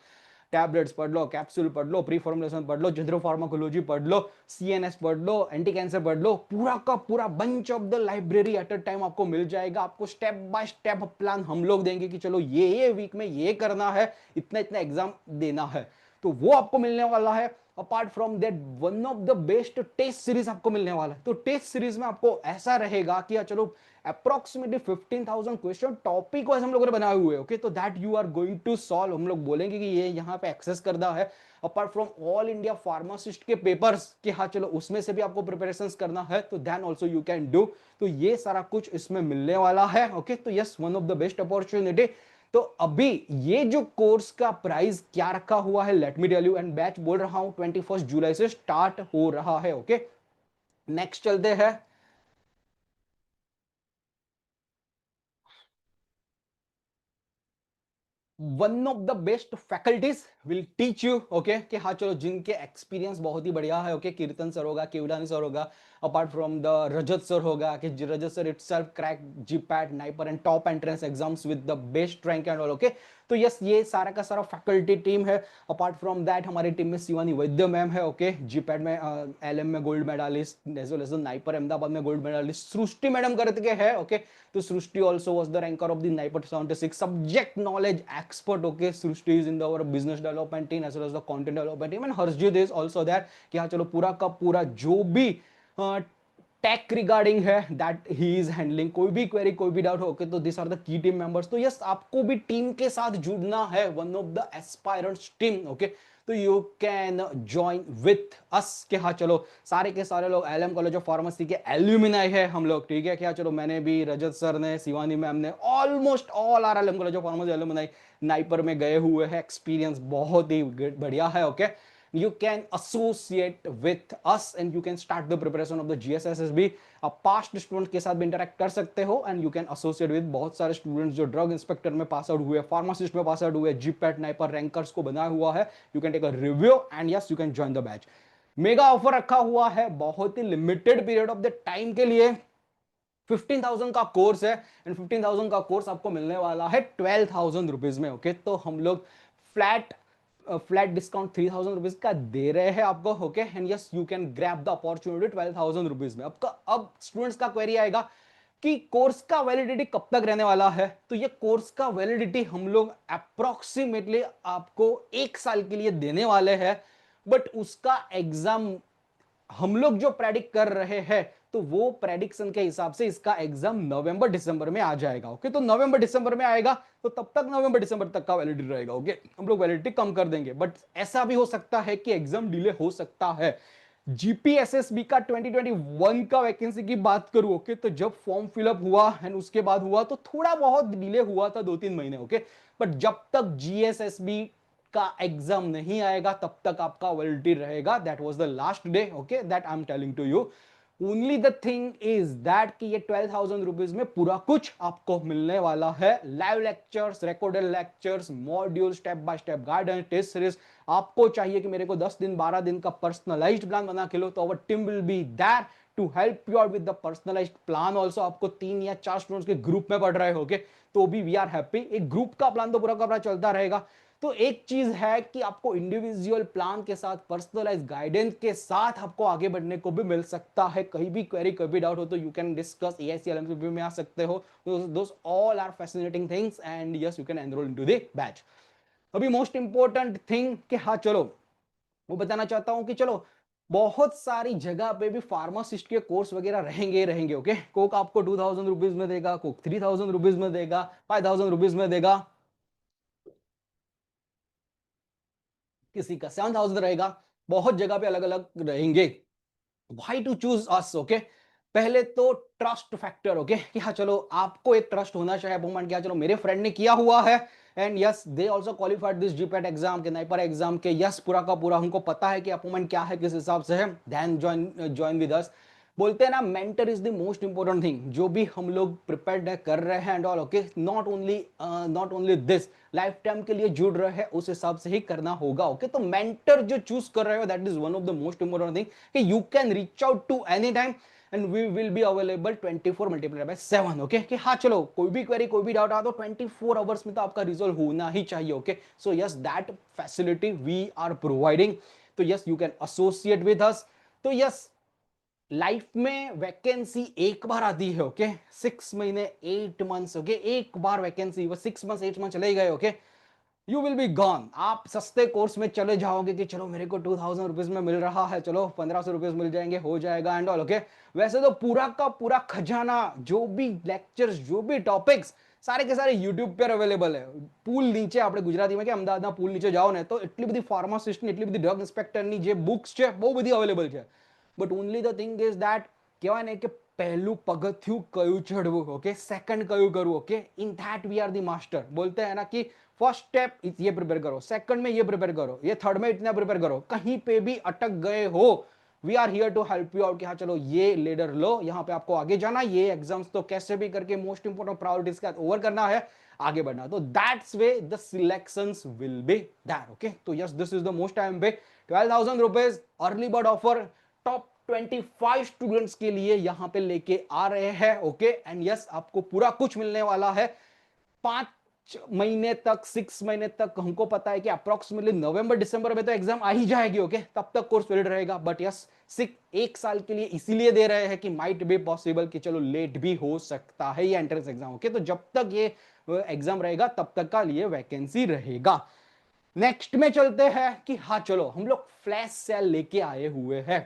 टैबलेट्स पढ़ लो, कैप्सूल पढ़ लो, प्री फॉर्मुलेशन पढ़ लो, जनरल फार्माकोलॉजी पढ़ लो, सीएनएस पढ़ लो, एंटी कैंसर पढ़ लो, पूरा का पूरा bunch of the library at a time आपको मिल जाएगा। आपको स्टेप बाय स्टेप प्लान हम लोग देंगे कि चलो ये वीक में ये करना है, इतना इतना एग्जाम देना है, तो वो आपको मिलने वाला है। Apart from that one of the best test series आपको मिलने वाला है। तो टेस्ट सीरीज में आपको ऐसा रहेगा कि चलो अप्रोक्सीमेटली 15,000 क्वेश्चन टॉपिक वाइज हम लोगों ने बनाए हुए, ओके, तो that you are going to solve. हम लोग बोलेंगे कि ये यहाँ पे एक्सेस करना है apart from all India pharmacist के पेपर्स, कि हाँ चलो उसमें से भी आपको प्रिपरेशन करना है तो then also you can do. तो ये सारा कुछ इसमें मिलने वाला है, ओके। तो yes, one of the best opportunity. तो अभी ये जो कोर्स का प्राइस क्या रखा हुआ है, let me tell you, and batch बोल रहा हूं 21 जुलाई से स्टार्ट हो रहा है, ओके। नेक्स्ट चलते हैं। One of the best faculties will teach you, okay, कि हाँ चलो जिनके एक्सपीरियंस बहुत ही बढ़िया है, ओके, कीर्तन सर होगा, केवलानी सर होगा, apart from the Rajat sir होगा, कि Rajat sir itself crack GPAT NIPER and top entrance exams with the best rank and all, okay. तो यस, ये सारा का सारा फैकल्टी टीम है। अपार्ट फ्रॉम दैट हमारी टीम में शिवानी वैद्य मैम है, ओके, जीपैट में एलएम में gold medalist, as well as NIPER Ahmedabad में गोल्ड मेडलिस्ट सृष्टि मैडम करके है, ओके। तो Srishti also was the ranker of the NIPER 76 subject knowledge expert, okay. Srishti is in the our business development team as well as the content development team, and Harshjeet is also there, कि हाँ चलो पूरा का पूरा जो भी टेक रिगार्डिंग है that he is handling, कोई भी क्वेरी कोई भी डाउट हो, ओके, तो this are the key team members. तो यस, आपको भी टीम के साथ जुड़ना है, one of the aspirants team, okay. तो you can join with us, कि हाँ चलो सारे के सारे लोग एलएम कॉलेज ऑफ फार्मेसी के एल्यूमिनाई है हम लोग, ठीक है, क्या चलो मैंने भी, रजत सर ने, शिवानी मैम ने, almost all are LM college of pharmacy alumni NIPER में गए हुए हैं, एक्सपीरियंस बहुत ही बढ़िया है, okay. You can associate with us and you can start the preparation of the GSSSB. आप पास्ट स्टूडेंट के साथ भी इंटरेक्ट कर सकते हो and you can associate with बहुत सारे स्टूडेंट्स जो ड्रग इंस्पेक्टर में पास आउट हुए, फार्मासिस्ट में पास आउट हुए, जीपैट नाइपर रैंकर्स को बनाया हुआ है। You can take a review and yes, you can join the batch. Mega offer रखा हुआ है बहुत ही limited period of the time के लिए। 15,000 का कोर्स है एंड 15,000 का कोर्स आपको मिलने वाला है 12,000 रुपीज में, ओके। तो हम लोग फ्लैट फ्लैट डिस्काउंट 3,000 रुपीज का दे रहे हैं आपको, okay. And yes, you can grab the opportunity 12,000 rupees में। आपका अब स्टूडेंट्स का क्वेरी आएगा कि कोर्स का वैलिडिटी कब तक रहने वाला है। तो ये कोर्स का वैलिडिटी हम लोग अप्रोक्सीमेटली आपको 1 साल के लिए देने वाले हैं, बट उसका एग्जाम हम लोग जो प्रेडिक्ट कर रहे हैं तो वो प्रेडिक्शन के हिसाब से इसका एग्जाम नवंबर दिसंबर में आ जाएगा, ओके। तो नवंबर दिसंबर में आएगा तो तब तक नवंबर दिसंबर तक का वैलिडिटी रहेगा, ओके। हम लोग वैलिडिटी कम कर देंगे, बट ऐसा भी हो सकता है कि एग्जाम डिले हो सकता है। जीपीएसएसबी का 2021 का वैकेंसी की बात करूं, ओके, तो जब फॉर्म फिलअप हुआ एंड उसके बाद हुआ तो थोड़ा बहुत डिले हुआ था, 2-3 महीने, ओके। बट जब तक जीएसएसबी का एग्जाम नहीं आएगा तब तक आपका वैलिडिटी रहेगा। That was the last day, okay, that I am telling to you. Only the thing is that कि ये 12,000 रुपीज में पूरा कुछ आपको मिलने वाला है। Live lectures, recorded lectures, module, step by step guidance, test series. आपको चाहिए कि मेरे को 10 दिन 12 दिन का पर्सनलाइज्ड प्लान बना के लो, तो our team will be there to help you out with the personalised plan. Also आपको 3 या 4 स्टूडेंट्स के ग्रुप में पढ़ रहे हो, okay? तो भी वी आर हैप्पी। एक ग्रुप का प्लान तो पूरा का पूरा चलता रहेगा। तो एक चीज है कि आपको इंडिविजुअल प्लान के साथ, पर्सनलाइज गाइडेंस के साथ आपको आगे बढ़ने को भी मिल सकता है। कहीं भी क्वेरी, कहीं भी डाउट हो तो यू कैन डिस्कस, AICLMCB में आ सकते हो। Those all are fascinating things and yes, you can enrol into the batch. अभी मोस्ट इंपॉर्टेंट थिंग कि हाँ चलो वो बताना चाहता हूं कि चलो बहुत सारी जगह पे भी फार्मासिस्ट के कोर्स वगैरह रहेंगे रहेंगे, ओके। कोक आपको 2,000 रुपीज में देगा, कोक 3,000 रुपीज में देगा, 5,000 रुपीज में देगा, किसी का 7,000 रहेगा, बहुत जगह पे अलग अलग रहेंगे। Why to choose us, okay. पहले तो ट्रस्ट फैक्टर, ओके, कि हाँ चलो आपको एक ट्रस्ट होना चाहिए अपोमेंट किया, चलो मेरे फ्रेंड ने किया हुआ है and yes they also qualified this GPAT exam के, नाइपर एग्जाम के, यस पूरा का पूरा हमको पता है कि अपोमेंट क्या है, किस हिसाब से है, देन ज्वाइन विद अस। बोलते हैं ना, mentor is the most important thing. जो भी हम लोग प्रिपेयर्ड कर रहे हैं and all, okay, not only this, life time के लिए जुड़ रहे हैं उस हिसाब से ही करना होगा, ओके। तो मेंटर जो चूज कर रहे हो that is one of the most important thing कि you can reach out to any time and we will be available 24 × 7, okay. कि हाँ चलो कोई भी क्वेरी कोई भी डाउट आ तो 24 आवर्स में तो आपका रिजल्व होना ही चाहिए, okay. So yes, that facility we are providing. तो yes, you can associate with us. तो यस, लाइफ में वैकेंसी एक बार आती है, ओके। 6 महीने 8 मंथ्स, ओके, एक बार वैकेंसी, वो 6 मंथ्स 8 मंथ चले गए, okay. You will be gone. आप सस्ते कोर्स में चले जाओगे कि चलो मेरे को 2000 रुपीज में मिल रहा है, चलो 1500 रुपीज मिल जाएंगे, हो जाएगा एंड ऑल, ओके। वैसे तो पूरा का पूरा खजाना, जो भी लेक्चर्स, जो भी टॉपिक्स, सारे के सारे यूट्यूब पर अवेलेबल है। पूल नीचे આપણે ગુજરાતીમાં કે અમદાવાદના પૂલ નીચે જાઓ ને તો એટલી બધી ફાર્માસિસ્ટની, એટલી બધી ડ્રગ ઇન્સ્પેક્ટરની જે બુક્સ છે બહુ બધી અવેલેબલ છે. But only the thing is that, કહેવાય ને કે પહેલું પગથિયું કયું ચડવું, ઓકે, સેકન્ડ કયું કરવું, okay, in that we are the master. बोलते हैं ना कि फर्स्ट स्टेप ये प्रिपेयर करो, सेकंड में ये प्रिपेयर करो, ये थर्ड में इतना प्रिपेयर करो. कहीं पे भी अटक गए हो, we are here to help you out कि हाँ चलो ये लेडर लो, यहाँ पे आपको आगे जाना, ये एग्जाम्स तो कैसे भी करके मोस्ट इंपोर्टेंट प्रायोरिटीज का ओवर करना है, आगे बढ़ना. तो that's way the selections will be there, okay. तो yes, this is the most time पे 12,000 rupees early bird offer top 25 students के लिए यहां पे लेके आ रहे हैं, ओके. एंड यस, आपको पूरा कुछ मिलने वाला है. 5 महीने तक, 6 महीने तक, हमको पता है कि अप्रोक्सीमेटली नवंबर दिसंबर में तो एग्जाम आ ही जाएगी, ओके. तब तक कोर्स वैलिड रहेगा. बट यस, 1 साल के लिए इसीलिए दे रहे हैं कि माइट बी पॉसिबल कि चलो लेट भी हो सकता है ये एंट्रेंस एग्जाम, ओके. तो जब तक ये एग्जाम रहेगा तब तक का लिए वैकेंसी रहेगा. नेक्स्ट में चलते हैं कि हाँ चलो हम लोग फ्लैश सेल लेके आए हुए हैं.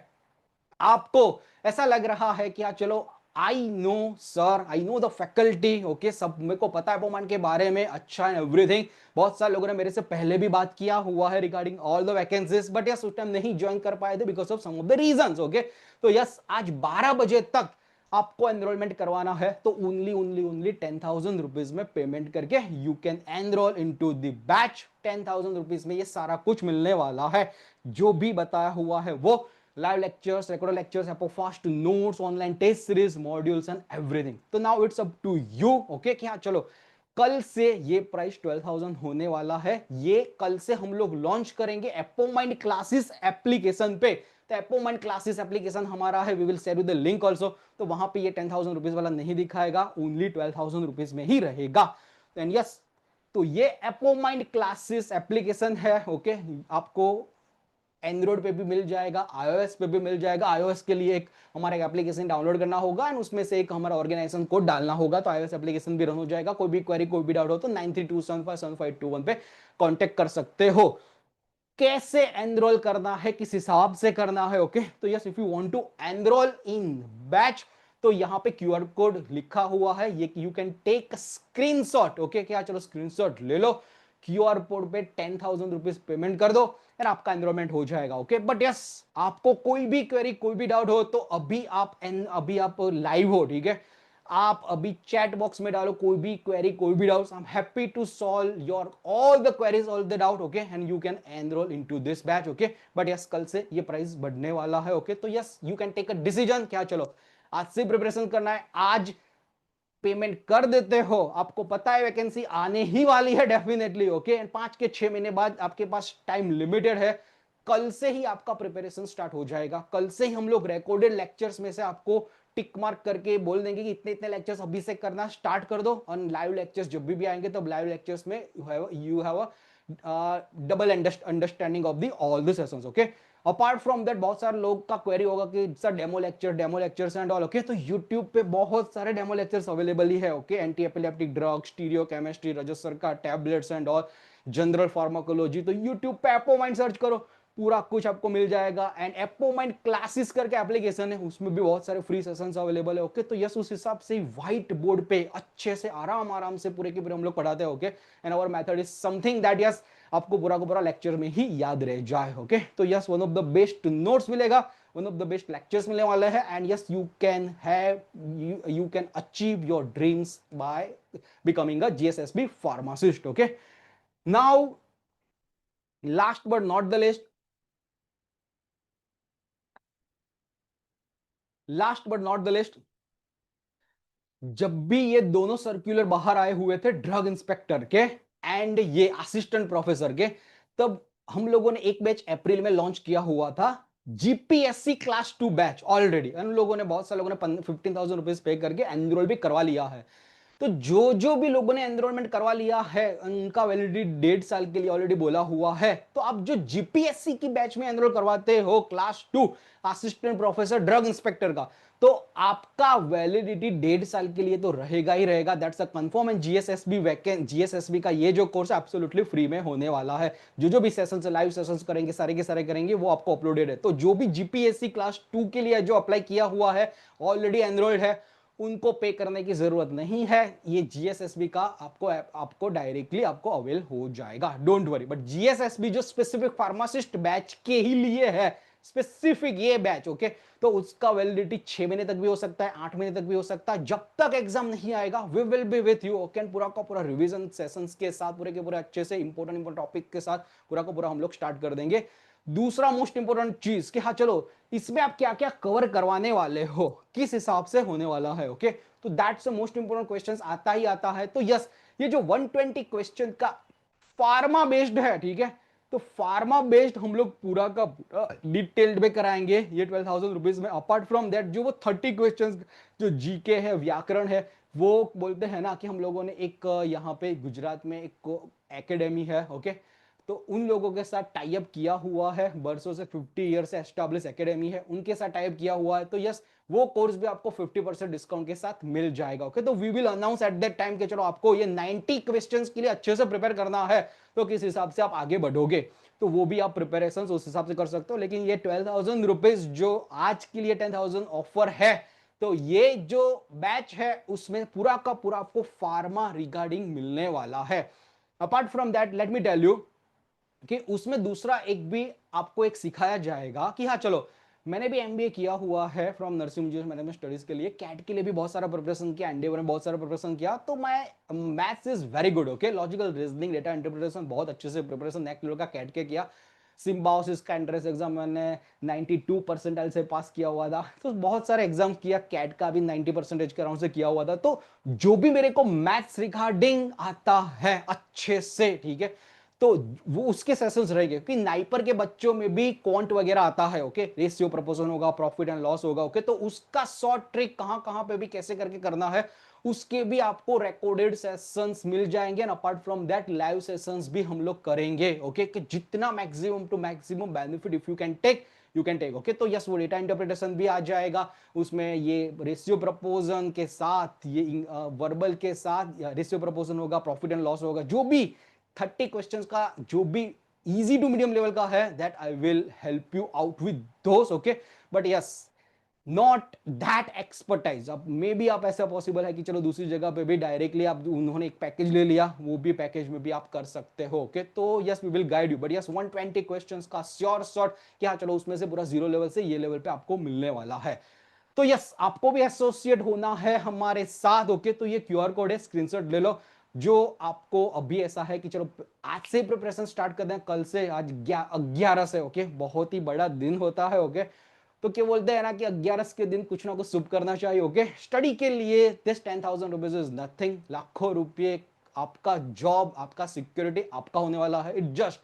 आपको ऐसा लग रहा है कि हाँ चलो, I know sir, I know the faculty, okay, सब मेरे को पता है अपोमान के बारे में अच्छा है एवरीथिंग. बहुत सारे लोगों ने मेरे से पहले भी बात किया हुआ है regarding all the vacancies, but yes उस टाइम नहीं ज्वाइन कर पाए थे because of some of the reasons, okay. तो यस, आज 12 बजे तक आपको एनरोलमेंट करवाना है, तो ओनली 10,000 रुपीज में पेमेंट करके you can enrol into the batch. 10,000 rupees में ये सारा कुछ मिलने वाला है, जो भी बताया हुआ है वो. live lectures, recorded lectures, आपको fast notes, online test series, modules and everything. तो now it's up to you, okay, कि हाँ चलो कल से ये प्राइस 12,000 होने वाला है. ये कल से हम लोग लॉन्च करेंगे एपोमाइंड क्लासेस एप्लीकेशन पे. तो एपोमाइंड क्लासेस एप्लीकेशन हमारा है, we will share you the link also. तो वहां पे ये 10,000 रुपीज वाला नहीं दिखाएगा, ओनली 12,000 रुपीज में ही रहेगा. एंड यस, तो ये एपोमाइंड क्लासेस एप्लीकेशन है, ओके. आपको एंड्रॉइड पे भी मिल जाएगा, आईओएस पे भी मिल जाएगा. आईओएस के लिए एक हमारा एप्लीकेशन डाउनलोड करना होगा एंड उसमें से एक हमारा ऑर्गेनाइजेशन कोड डालना होगा, तो आईओएस एप्लीकेशन भी रन हो जाएगा. कोई भी क्वेरी, कोई भी डाउट हो तो 9327575521 पे कांटेक्ट कर सकते हो. कैसे एनरोल करना है, किस हिसाब से करना है, ओके. तो yes, if you want to enrol in batch, तो यहाँ पे क्यूआर कोड लिखा हुआ है, ये you can take screenshot, okay. क्या चलो स्क्रीनशॉट ले लो, क्यूआर कोड पे 10,000 रुपीज पेमेंट कर दो एंड आपका एनरोलमेंट हो जाएगा, ओके. बट यस, आपको कोई भी क्वेरी, कोई भी डाउट हो तो अभी आप लाइव हो, ठीक है. आप अभी चैट बॉक्स में डालो कोई भी क्वेरी, कोई भी doubt. I am happy to solve your all the queries, all the doubt, okay. And you can enrol into this batch, okay. But yes, कल से ये प्राइस बढ़ने वाला है, ओके. तो yes, you can take a decision, क्या चलो आज से प्रिपरेशन करना है, आज पेमेंट कर देते हो. आपको पता है वैकेंसी आने ही वाली है डेफिनेटली, ओके. 5 के 6 महीने बाद आपके पास टाइम लिमिटेड है. कल से ही आपका प्रिपरेशन स्टार्ट हो जाएगा. कल से ही हम लोग रिकॉर्डेड लेक्चर्स में से आपको टिक मार्क करके बोल देंगे कि इतने इतने लेक्चर्स अभी से करना स्टार्ट कर दो. और लाइव लेक्चर्स जब भी आएंगे तब लाइव लेक्चर्स में you have a double understanding of the all the sessions, okay. Apart from that, बहुत सारे लोग का क्वेरी होगा कि sir demo lectures and all, okay. तो यूट्यूब पे बहुत सारे डेमो लेक्चर्स अवेलेबल ही है, okay. Anti epileptic drug, stereochemistry, Rajat का tablets and all, general pharmacology. तो यूट्यूब पे एपोमाइंड सर्च करो, पूरा कुछ आपको मिल जाएगा. एंड एपोमाइंड क्लासेस करके एप्लीकेशन है, उसमें भी बहुत सारे फ्री सेशंस अवेलेबल है, ओके. तो यस, उस हिसाब से व्हाइट बोर्ड पे अच्छे से आराम से पूरे के पूरे हम लोग पढ़ाते हैं, okay. And our method is something that yes आपको पूरा को पूरा लेक्चर में ही याद रह जाए, ओके. तो yes, one of the best notes मिलेगा, one of the best lectures मिलने वाले हैं. And yes, you can achieve your dreams by becoming a GSSB pharmacist, okay. Now last but not the least, जब भी ये दोनों circular बाहर आए हुए थे, ड्रग इंस्पेक्टर के एंड ये असिस्टेंट प्रोफेसर के, तब हम लोगों ने एक बैच अप्रैल में लॉन्च किया हुआ था, जीपीएससी क्लास 2 बैच. ऑलरेडी उन लोगों ने, बहुत सारे लोगों ने 15,000 रुपीज पे करके एनरोल भी करवा लिया है. तो जो जो भी लोगों ने एनरोलमेंट करवा लिया है उनका वैलिडिटी 1.5 साल के लिए ऑलरेडी बोला हुआ है। तो आप जो जीपीएससी की बैच में एनरोल करवाते हो class 2 assistant professor drug inspector का, तो आपका वैलिडिटी 1.5 साल के लिए तो रहेगा ही रहेगा। That's a confirm. And GSSB vacant GSSB का ये जो कोर्स एब्सोल्युटली फ्री में होने वाला है। जो भी सेशंस लाइव सेशंस करेंगे सारे के सारे करेंगे, वो आपको अपलोडेड है। तो जो भी जीपीएससी क्लास 2 के लिए जो अप्लाई किया हुआ है ऑलरेडी एनरोल्ड है, उनको पे करने की जरूरत नहीं है। ये जीएसएसबी का आपको डायरेक्टली आपको अवेल हो जाएगा, डोंट वरी। बट जीएसएसबी जो स्पेसिफिक फार्मासिस्ट बैच के ही लिए है, स्पेसिफिक ये बैच, ओके, तो उसका वैलिडिटी 6 महीने तक भी हो सकता है, 8 महीने तक भी हो सकता है, जब तक एग्जाम नहीं आएगा। We will be with you, okay. पूरा का पूरा रिवीजन सेशंस के साथ, पूरे के पूरे अच्छे से इंपॉर्टेंट टॉपिक के साथ पूरा का पूरा हम लोग स्टार्ट कर देंगे। दूसरा मोस्ट इंपोर्टेंट चीज कि हाँ चलो इसमें आप क्या क्या कवर करवाने वाले हो, किस हिसाब से होने वाला है, ओके। तो that's the most important questions आता ही आता है। तो यस, ये जो 120 क्वेश्चन का फार्मा बेस्ड है, ठीक है, तो फार्मा बेस्ड हम लोग पूरा का पूरा डिटेल्ड में कराएंगे ये 12,000 रुपीज में। अपार्ट फ्रॉम दैट जो वो 30 क्वेश्चन जो जीके है, व्याकरण है, वो बोलते हैं ना कि हम लोगों ने एक यहाँ पे गुजरात में एक एकेडमी है, ओके, तो उन लोगों के साथ टाई अप किया हुआ है, बरसों से 50 ईयर से एस्टैब्लिश एकेडमी है, उनके साथ टाई अप किया हुआ है। तो यस, वो कोर्स भी आपको 50% डिस्काउंट के साथ मिल जाएगा, ओके। तो we will announce at that time कि चलो आपको ये 90 क्वेश्चंस के लिए अच्छे से प्रिपेयर करना है, तो किस हिसाब से आप आगे बढ़ोगे, तो वो भी आप प्रिपरेशन उस हिसाब से कर सकते हो। लेकिन ये 12,000 रुपीज जो आज के लिए 10,000 ऑफर है, तो ये जो बैच है उसमें पूरा का पूरा आपको फार्मा रिगार्डिंग मिलने वाला है। Apart from that let me tell you कि उसमें दूसरा एक भी आपको एक सिखाया जाएगा कि हाँ चलो मैंने भी एमबीए किया हुआ है फ्रॉम नर्सिंग मैनेजमेंट स्टडीज के लिए, कैट के लिए भी बहुत सारा प्रिपरेशन किया, एनडीए में बहुत सारा प्रिपरेशन किया, तो मैं maths is very good, okay. Logical reasoning, data interpretation बहुत अच्छे से प्रिपरेशन नेक्स्ट लेवल का कैट के किया। सिम्बायोसिस का एंट्रेंस एग्जाम मैंने 92 परसेंटाइल से पास किया हुआ था। तो बहुत सारे एग्जाम किया, कैट का भी 90% के अराउंड से किया हुआ था। तो जो भी मेरे को मैथ्स रिगार्डिंग आता है अच्छे से, ठीक है, तो वो उसके सेशंस रहेंगे। क्योंकि नाइपर के बच्चों में भी क्वांट वगैरह आता है, ओके, रेशियो प्रपोर्शन होगा, प्रॉफिट एंड लॉस होगा, ओके। तो उसका शॉर्ट ट्रिक कहां कहां पे भी कैसे करके करना है, उसके भी आपको रिकॉर्डेड सेशंस मिल जाएंगे। And apart from that live sessions भी हम लोग करेंगे, ओके, कि जितना maximum to maximum benefit if you can take you can take, okay. तो यस, वो डेटा इंटरप्रिटेशन भी आ जाएगा उसमें, ये रेशियो प्रपोजन के साथ, ये वर्बल के साथ रेशियो प्रपोजन होगा, प्रॉफिट एंड लॉस होगा, जो भी 30 क्वेश्चंस का जो भी इजी टू मीडियम लेवल का है, that I will help you out with those, okay. But yes, not that expertise. अब मे बी आप ऐसा पॉसिबल है कि चलो दूसरी जगह पे भी डायरेक्टली आप उन्होंने एक पैकेज ले लिया, वो भी पैकेज में भी आप कर सकते हो, ओके। तो yes, we will guide you. But yes, 120 questions का श्योर शॉट क्या, चलो उसमें से पूरा जीरो लेवल से ये लेवल पे आपको मिलने वाला है। तो यस, आपको भी एसोसिएट होना है हमारे साथ, ओके। तो ये क्यूआर कोड है, स्क्रीनशॉट ले लो। जो आपको अभी ऐसा है कि चलो आज से प्रिपरेशन स्टार्ट कर दें, कल से, आज 11 से, ओके, बहुत ही बड़ा दिन होता है, ओके। तो क्या बोलते हैं ना कि 11 के दिन कुछ ना कुछ शुभ करना चाहिए, ओके। स्टडी के लिए दिस 10,000 रुपीज इज नथिंग। लाखों रुपये, आपका जॉब, आपका सिक्योरिटी आपका होने वाला है। इट जस्ट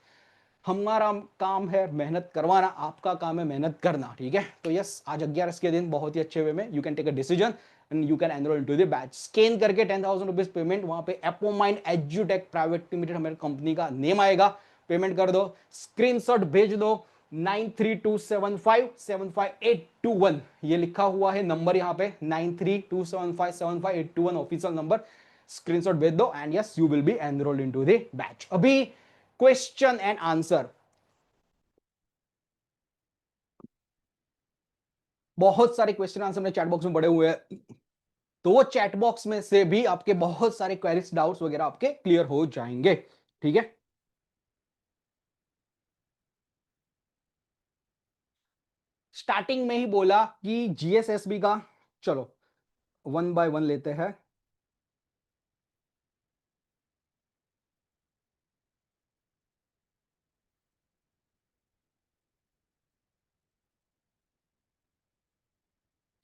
हमारा काम है मेहनत करवाना, आपका काम है मेहनत करना, ठीक है। तो यस, आज 11 के दिन बहुत ही अच्छे वे में you can take a decision and you can enrol into the batch. Scan करके 10,000 रुपीज पेमेंट, वहां पे एपोमाइंड एजुटेक प्राइवेट लिमिटेड हमारे कंपनी का नेम आएगा, पेमेंट कर दो, स्क्रीनशॉट भेज दो। 9327575821 ये लिखा हुआ है नंबर यहाँ पे, 9327575821 ऑफिशियल नंबर। स्क्रीनशॉट भेज दो and yes, you will be enrolled into the batch. अभी क्वेश्चन एंड आंसर, बहुत सारे क्वेश्चन आंसर मेरे चैट बॉक्स में पड़े हुए हैं, तो वो चैट बॉक्स में से भी आपके बहुत सारे क्वेरीज, डाउट्स वगैरह आपके क्लियर हो जाएंगे, ठीक है। स्टार्टिंग में ही बोला कि जीएसएसबी का, चलो वन बाय वन लेते हैं।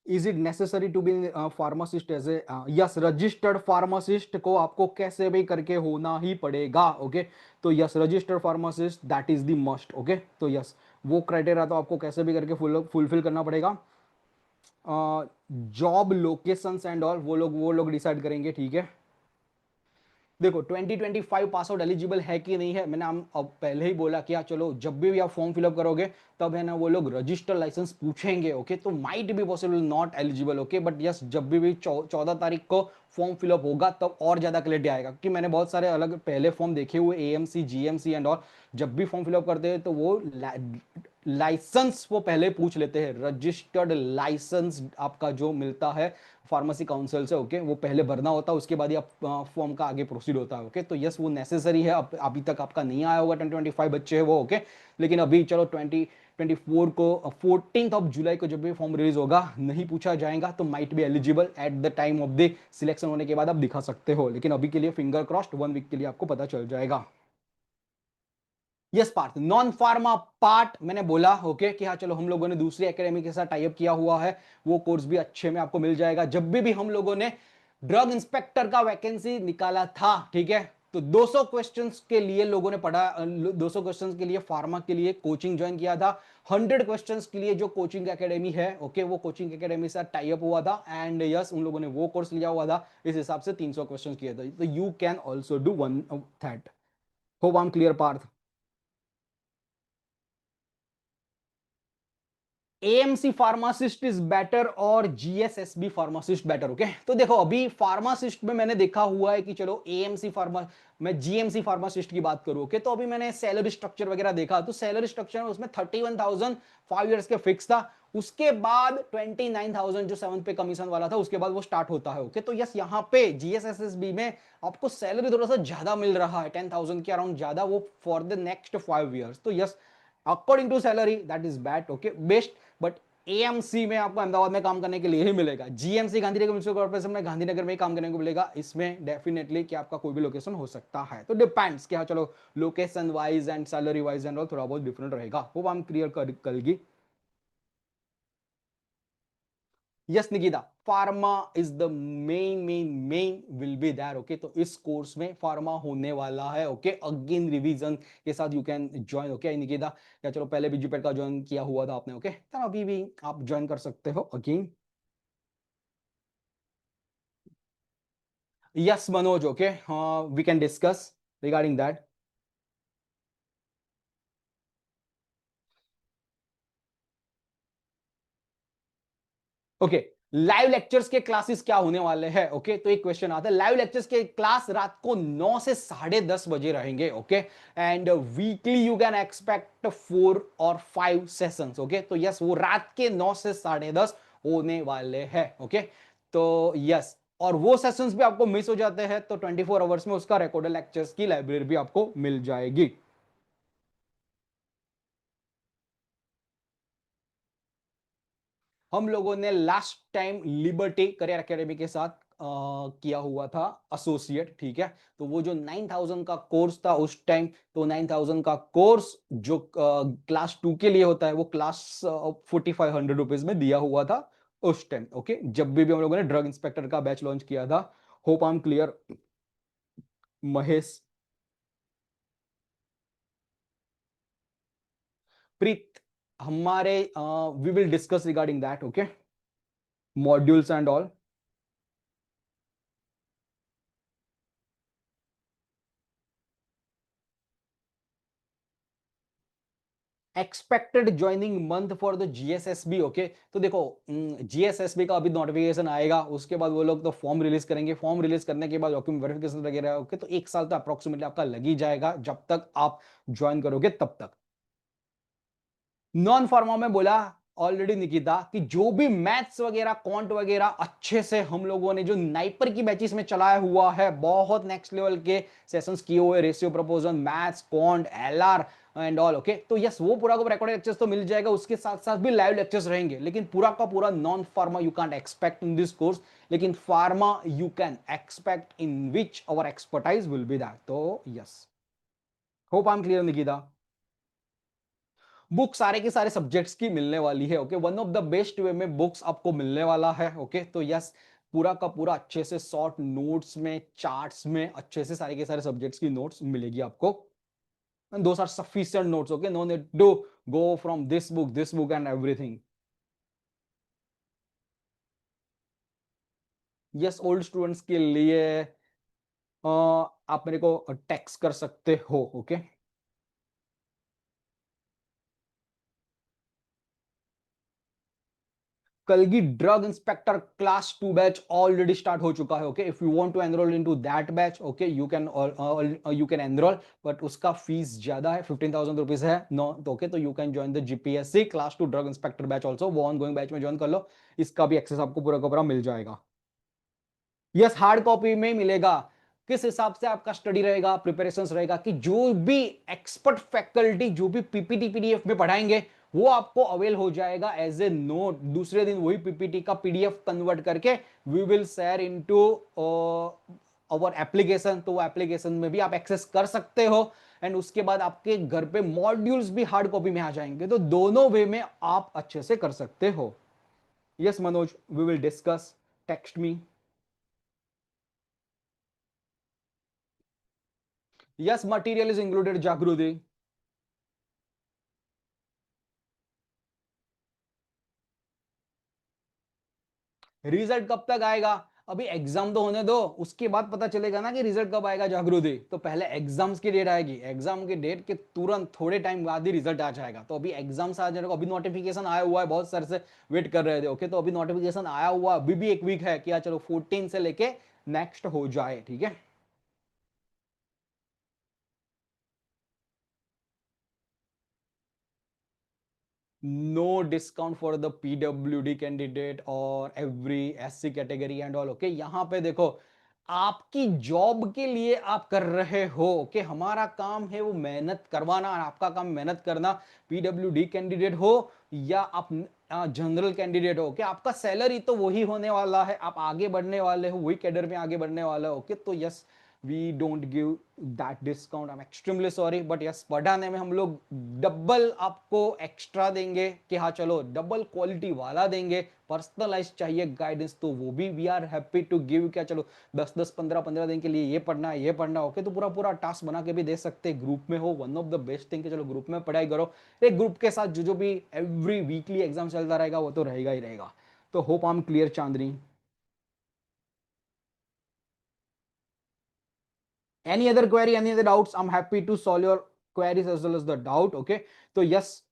Is it necessary to be pharmacist as a, yes, registered pharmacist को आपको कैसे भी करके होना ही पड़ेगा, ओके। तो yes, registered pharmacist that is the must, okay. तो यस, वो क्राइटेरिया तो आपको कैसे भी करके फुलफिल करना पड़ेगा। जॉब लोकेशंस एंड ऑल वो लोग डिसाइड करेंगे, ठीक है। देखो 2025 पास आउट एलिजिबल है कि नहीं है, मैंने अब पहले ही बोला कि चलो जब भी आप फॉर्म फिलअप करोगे तब है ना वो लोग रजिस्टर लाइसेंस पूछेंगे, ओके, तो might be possible not eligible, okay, but yes जब भी 14 तारीख को फॉर्म फिलअप होगा तब और ज्यादा क्लियरिटी आएगा, क्योंकि मैंने बहुत सारे अलग पहले फॉर्म देखे हुए एएमसी जीएमसी एंड और जब भी फॉर्म फिलअप करते हैं तो वो लाइसेंस वो पहले पूछ लेते हैं, रजिस्टर्ड लाइसेंस आपका जो मिलता है फार्मेसी काउंसिल से, ओके, वो पहले भरना होता है, उसके बाद ही आप फॉर्म का आगे प्रोसीड होता है, ओके, तो यस वो नेसेसरी है, अभी तक आपका नहीं आया होगा, 2025 बच्चे है वो, ओके, लेकिन अभी चलो 2024 को 14 जुलाई को जब भी फॉर्म रिलीज होगा नहीं पूछा जाएगा तो might be eligible at the time of the selection होने के बाद आप दिखा सकते हो, लेकिन अभी के लिए फिंगर क्रॉस्ड 1 वीक के लिए आपको पता चल जाएगा। Yes Parth, non pharma part मैंने बोला, ओके, कि हाँ चलो हम लोगों ने दूसरी एकेडमी के साथ टाई अप किया हुआ है, वो कोर्स भी अच्छे में आपको मिल जाएगा, जब भी हम लोगों ने ड्रग इंस्पेक्टर का वैकेंसी निकाला था, ठीक है, तो 200 क्वेश्चंस के लिए लोगों ने पढ़ा, 200 क्वेश्चंस के लिए फार्मा के लिए कोचिंग ज्वाइन किया था, 100 क्वेश्चंस के लिए जो कोचिंग एकेडमी है, ओके, वो कोचिंग एकेडमी से टाई अप हुआ था एंड यस उन लोगों ने वो कोर्स लिया हुआ था, इस हिसाब से 300 क्वेश्चन किए थे, तो you can also do one that. Hope I am clear Parth. AMC pharmacist is better और जीएसएसबी फार्मासिस्ट बेटर, ओके, तो देखो अभी फार्मासिस्ट में मैंने देखा हुआ है कि चलो एएमसी फार्मा, मैं जीएमसी फार्मासिस्ट की बात करूं, ओके, तो अभी मैंने सैलरी स्ट्रक्चर वगैरह देखा, तो सैलरी स्ट्रक्चर उसमें 31,000 5 इयर्स के फिक्स था, उसके बाद 29,000 जो 7th पे कमीशन वाला था उसके बाद वो स्टार्ट होता है, ओके, तो यस यहाँ पे जीएसएसएसबी में आपको सैलरी थोड़ा सा ज्यादा मिल रहा है, 10,000 के अराउंड ज्यादा, वो फॉर द नेक्स्ट 5 इयर्स, तो yes according to salary that is bad, okay, best, but yes AMC आपको अहमदाबाद में काम करने के लिए ही मिलेगा, जीएमसी गांधीनगर म्युनिसिपल कॉर्पोरेशन में गांधीनगर में ही काम करने को मिलेगा, इसमें डेफिनेटली कि आपका कोई भी लोकेशन हो सकता है, तो डिपेंड्स क्या चलो location wise and salary wise and all थोड़ा बहुत डिफरेंट रहेगा, वो हम क्लियर करेगी। Yes Nikita, pharma is the main will be there, okay, तो इस कोर्स में फार्मा होने वाला है, ओके, अगेन रिवीजन के साथ you can join, okay Nikita, या चलो पहले भी जीपेट का ज्वाइन किया हुआ था आपने, ओके, तो अभी भी आप ज्वाइन कर सकते हो again. Yes Manoj, okay, we can discuss regarding that. Okay, live lectures के क्लासेस क्या होने वाले हैं, ओके, तो एक क्वेश्चन आता है, लाइव लेक्चर्स के क्लास रात को 9 से 10:30 बजे रहेंगे, okay, and weekly you can expect 4 और 5 सेशंस, ओके, तो यस वो रात के 9 से 10:30 होने वाले हैं, ओके, तो यस, और वो सेशंस भी आपको मिस हो जाते हैं तो 24 आवर्स में उसका रिकॉर्डेड लेक्चर्स की लाइब्रेरी भी आपको मिल जाएगी। हम लोगों ने last time liberty career academy के साथ किया हुआ था एसोसिएट, ठीक है, तो वो जो 9,000 का कोर्स था उस टाइम, तो 9,000 का कोर्स जो क्लास 2 के लिए होता है वो क्लास 4,500 रुपीज में दिया हुआ था उस टाइम, ओके, जब भी हम लोगों ने ड्रग इंस्पेक्टर का बैच लॉन्च किया था। Hope I am clear Mahesh. Preet, हमारे we will discuss regarding that, okay, modules and all. Expected joining month for the GSSB, okay, तो देखो जीएसएसबी का अभी नोटिफिकेशन आएगा, उसके बाद वो लोग तो फॉर्म रिलीज करेंगे, फॉर्म रिलीज करने के बाद डॉक्यूमेंट वेरिफिकेशन वगैरह, ओके, तो 1 साल तो अप्रोक्सीमेटली आपका लग ही जाएगा जब तक आप ज्वाइन करोगे तब तक। नॉन फार्मा में बोला ऑलरेडी निकिता कि जो भी मैथ्स वगैरह क्वांट वगैरह अच्छे से हम लोगों ने जो नाइपर की बैचेस में चलाया हुआ है, बहुत नेक्स्ट लेवल के सेशंस किए हुए, ratio proportion maths quant LR and all, okay, तो यस वो पूरा को रिकॉर्डेड लेक्चर्स तो मिल जाएगा, उसके साथ साथ भी लाइव लेक्चर्स रहेंगे, लेकिन पूरा का पूरा non pharma you can't expect in this course, लेकिन pharma you can expect in which our expertise will be that, तो yes hope I am clear Nikita. Book सारे के सारे सब्जेक्ट्स की मिलने वाली है, okay, one of the best way में बुक्स आपको मिलने वाला है, ओके, तो यस पूरा का पूरा अच्छे से शॉर्ट नोट्स में चार्ट्स में अच्छे से सारे के सारे सब्जेक्ट्स की नोट्स मिलेगी आपको, and those are sufficient notes, okay, no need to go from this book and everything। Yes old students के लिए आप मेरे को टेक्स्ट कर सकते हो। Okay, Kalgi drug inspector class 2 batch already start हो चुका है। Okay, if you want to enrol into that batch, okay, you can enrol, but उसका फीस ज्यादा है, 15,000 रुपीज है। नो, ओके, तो you can join the GPSC class 2 drug inspector batch also, वो ongoing batch में join कर लो। इसका भी एक्सेस आपको पूरा का पूरा मिल जाएगा। यस, हार्ड कॉपी में मिलेगा। किस हिसाब से आपका स्टडी रहेगा, प्रिपरेशंस रहेगा, कि जो भी एक्सपर्ट फैकल्टी जो भी पीपीटी पीडीएफ में पढ़ाएंगे वो आपको अवेल हो जाएगा एज ए नोट। दूसरे दिन वही पीपीटी का पीडीएफ कन्वर्ट करके we will share into our application, तो वो एप्लीकेशन में भी आप एक्सेस कर सकते हो। एंड उसके बाद आपके घर पे मॉड्यूल्स भी हार्ड कॉपी में आ जाएंगे, तो दोनों वे में आप अच्छे से कर सकते हो। Yes Manoj, we will discuss, text me. Yes, material is included, Jagruti. Result कब तक आएगा? अभी एग्जाम तो होने दो, उसके बाद पता चलेगा ना कि रिजल्ट कब आएगा जागृति। तो पहले एग्जाम्स की डेट आएगी, एग्जाम की डेट के तुरंत थोड़े टाइम बाद ही रिजल्ट आ जाएगा। तो अभी एग्जाम्स आ जाएगा, अभी नोटिफिकेशन आया हुआ है, बहुत सारे से वेट कर रहे थे। ओके, तो अभी नोटिफिकेशन आया हुआ, अभी भी एक वीक है कि चलो 14 से लेके नेक्स्ट हो जाए, ठीक है। No discount for the PWD candidate और every SC category and all. Okay, यहाँ पे देखो, आपकी जॉब के लिए आप कर रहे हो। ओके, हमारा काम है वो मेहनत करवाना, और आपका काम मेहनत करना। पीडब्ल्यूडी कैंडिडेट हो या आप जनरल कैंडिडेट हो, ओके, आपका सैलरी तो वही होने वाला है, आप आगे बढ़ने वाले हो, वही कैडर में आगे बढ़ने वाला हो। ओके, तो yes, we don't give that discount, I am extremely sorry, but yes, पढ़ाने में हम लोग डबल आपको एक्स्ट्रा देंगे, कि हाँ चलो डबल क्वालिटी वाला देंगे। पर्सनलाइज चाहिए गाइडेंस, तो वो भी we are happy to give. क्या चलो 10-10 15-15 दिन के लिए ये पढ़ना है, ये पढ़ना, ओके, तो पूरा पूरा टास्क बना के भी दे सकते हैं। ग्रुप में हो, one of the best thing कि चलो ग्रुप में पढ़ाई करो। एक ग्रुप के साथ जो जो भी एवरी वीकली एग्जाम चलता रहेगा वो तो रहेगा ही रहेगा। तो hope I am clear, Chandni. Any other query, any other doubts, I'm happy to solve your queries as well as the doubt. Okay, तो yes,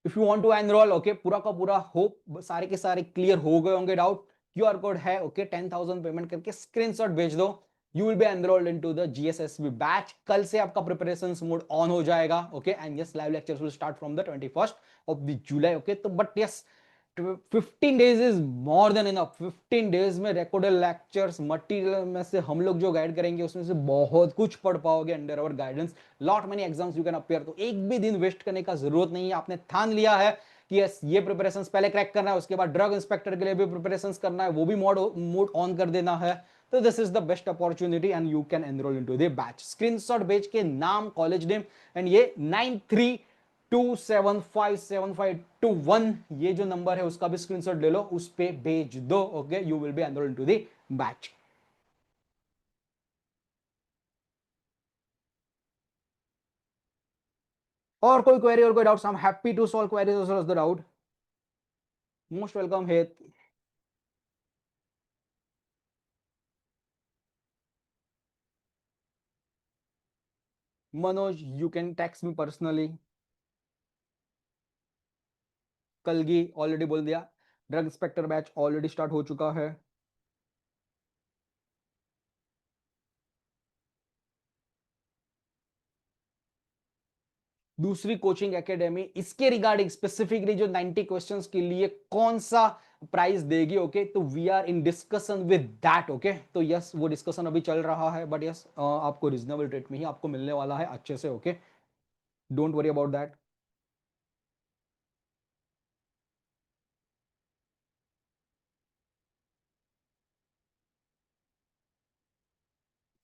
if you want to enroll, okay, पूरा का पूरा होप सारे के सारे clear हो गए होंगे डाउट। क्यूआर कोड है, ओके, 10,000 पेमेंट करके स्क्रीनशॉट भेज दो, you will be enrolled into the GSSB batch. कल से आपका प्रिपरेशन मोड ऑन हो जाएगा। Okay, and yes, live lectures will start from the 21st of the July. Okay, तो but yes, 15 days is more than enough. 15 days में recorded lectures material में से हम लोग जो गाइड करेंगे उसमें से बहुत कुछ पढ़ पाओगे under our guidance. Lot many exams you can appear, तो एक भी दिन वेस्ट करने का जरूरत नहीं है। आपने ठान लिया है कि यस, ये प्रिपरेशंस पहले क्रैक करना है, उसके बाद ड्रग इंस्पेक्टर के लिए भी प्रिपरेशंस करना है, वो भी मोड ऑन कर देना है, तो this is the best opportunity and you can enrol into the batch. Screenshot भेज के नाम, कॉलेज नेम एंड ये 93275752 ये जो नंबर है उसका भी स्क्रीनशॉट ले लो, उस पे भेज दो। Okay, you will be enrolled into the batch. और कोई क्वेरी और कोई doubts? I am happy to solve queries as well as the doubt. Most welcome है। Manoj, you can text me personally. Kalgi already बोल दिया, drug inspector batch already start हो चुका है। दूसरी कोचिंग एकेडमी इसके रिगार्डिंग स्पेसिफिकली जो 90 क्वेश्चंस के लिए कौन सा प्राइस देगी, ओके, तो we are in discussion with that. Okay, तो यस, वो डिस्कशन अभी चल रहा है, बट यस, आपको रीजनेबल रेट में ही आपको मिलने वाला है अच्छे से। Okay, don't worry about that.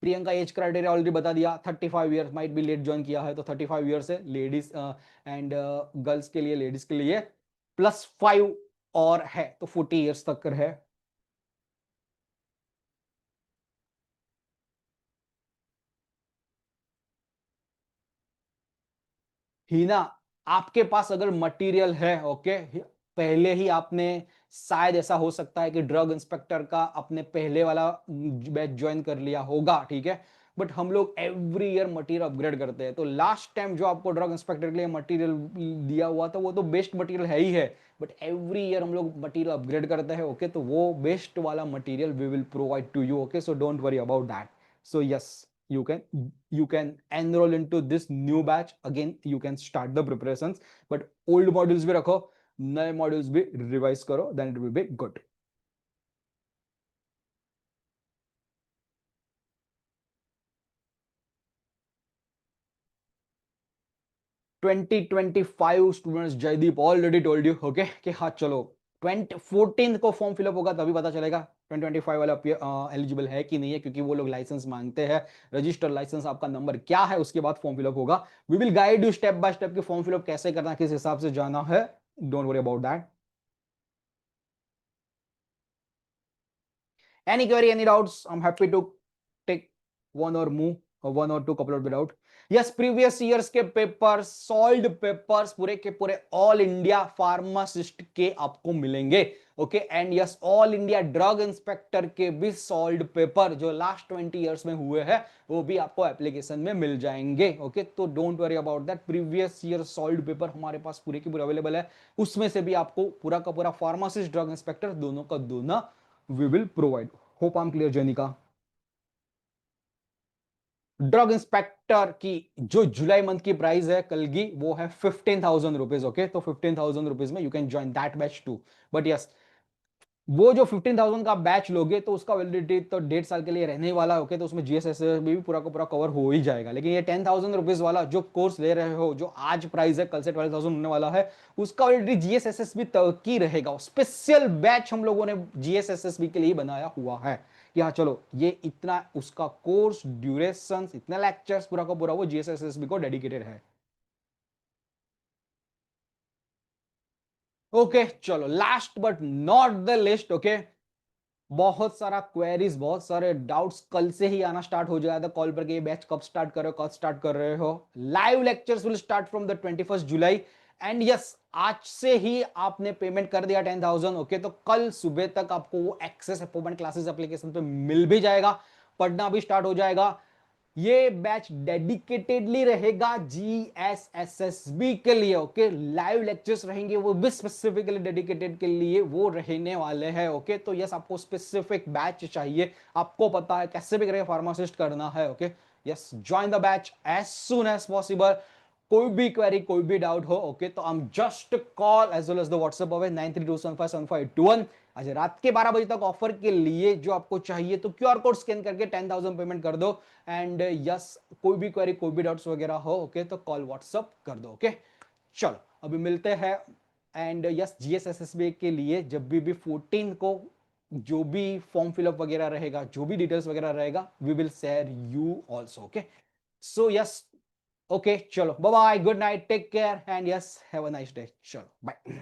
Priyanka age criteria already बता दिया, 35 ईयर्स, माइट भी लेट ज्वाइन किया है तो 35 ईयर्स है लेडीज एंड गर्ल्स के लिए, लेडीज के लिए +5 और है तो 40 ईयर्स तक है। हिना, आपके पास अगर मटेरियल है, ओके, पहले ही आपने, शायद ऐसा हो सकता है कि ड्रग इंस्पेक्टर का अपने पहले वाला बैच ज्वाइन कर लिया होगा, ठीक है, बट हम लोग एवरी ईयर मटेरियल अपग्रेड करते हैं। तो लास्ट टाइम जो आपको ड्रग इंस्पेक्टर के लिए मटेरियल दिया हुआ था वो तो बेस्ट मटेरियल है ही है, बट एवरी ईयर हम लोग मटेरियल अपग्रेड करते हैं। ओके, तो वो बेस्ट वाला material we will provide to you. Okay, so don't worry about that. So yes, you can enroll into this new batch again, you can start the preparations, but old modules भी रखो, नए modules भी revise करो, then it will be good। 2025 students, Jaydeep already told you okay कि हाँ चलो 2014 को form fill up होगा तभी पता चलेगा 2025 वाला एलिजिबल है कि नहीं है, क्योंकि वो लोग लाइसेंस मांगते हैं, रजिस्टर लाइसेंस आपका नंबर क्या है उसके बाद फॉर्म फिलअप होगा। We will guide you step by step कि फॉर्म फिलअप कैसे करना, किस हिसाब से जाना है। Don't worry about that. Any query, any doubts? I'm happy to take one or more, or one or two couple of doubt. Yes, previous years के paper, solve papers पूरे के पूरे ऑल इंडिया फार्मासिस्ट के आपको मिलेंगे। Okay, and yes all India drug inspector के भी solve paper जो लास्ट 20 इयर्स में हुए हैं वो भी आपको एप्लीकेशन में मिल जाएंगे। ओके, तो don't worry about that, previous year solve paper हमारे पास पूरे के पूरे अवेलेबल है, उसमें से भी आपको पूरा का पूरा फार्मासिस्ट ड्रग इंस्पेक्टर दोनों का दोनों we will provide। hope I'm clear जनिका। ड्रग इंस्पेक्टर की जो जुलाई मंथ की प्राइस है कल की वो है 15,000 रुपीज। ओके, तो 15,000 रुपीज में you can join that batch too. But yes, वो जो 15,000 का बैच लोगे तो उसका वैलिडिटी तो 1.5 साल के लिए रहने ही वाला है। ओके, तो उसमें जीएसएस भी पूरा का पूरा कवर हो ही जाएगा। लेकिन ये 10,000 रुपीज वाला जो कोर्स ले रहे हो, जो आज प्राइस है कल से 12,000 होने वाला है, उसका वैलिडिटी जीएसएसएस भी तक ही रहेगा। स्पेशल बैच हम लोगों ने जीएसएसएस भी के लिए बनाया हुआ है कि हाँ चलो ये इतना उसका कोर्स ड्यूरेशन, इतना लेक्चर्स पूरा का पूरा वो जीएसएसएस भी को डेडिकेटेड है। ओके, चलो last but not the list. Okay, बहुत सारा क्वेरीज, बहुत सारे डाउट्स कल से ही आना स्टार्ट हो जाएगा कॉल पर कि ये बैच कब स्टार्ट कर रहे हो, कब स्टार्ट कर रहे हो। Live lectures will start from the 21 July. And yes, आज से ही आपने पेमेंट कर दिया 10,000। ओके, तो कल सुबह तक आपको वो एक्सेस अपोमेंट क्लासेस एप्लीकेशन पे मिल भी जाएगा, पढ़ना भी स्टार्ट हो जाएगा। ये बैच डेडिकेटेडली रहेगा जीएसएसएसबी के लिए। ओके, लाइव लेक्चर्स रहेंगे वो भी स्पेसिफिकली डेडिकेटेड के लिए वो रहने वाले हैं। ओके, तो यस, आपको स्पेसिफिक बैच चाहिए, आपको पता है कैसे भी करके फार्मासिस्ट करना है। Okay, yes, join the batch as soon as possible. कोई भी क्वेरी, कोई भी डाउट हो, ओके, तो I am just call as well as the WhatsApp away 9327575821। आज रात के 12 बजे तक ऑफर के लिए जो आपको चाहिए तो क्यूआर कोड स्कैन करके 10,000 पेमेंट कर दो। एंड यस, कोई भी क्वेरी, कोई भी डाउट्स वगैरह हो, ओके, तो कॉल व्हाट्सअप कर दो। ओके, चलो अभी मिलते हैं। एंड यस, जीएसएसएसबी के लिए जब भी 14 को जो भी फॉर्म फिलअप वगैरह रहेगा, जो भी डिटेल्स वगैरह रहेगा, we will share you also. Okay, so yes, okay, चलो bye bye, good night, take care and yes have a nice day. चलो बाय।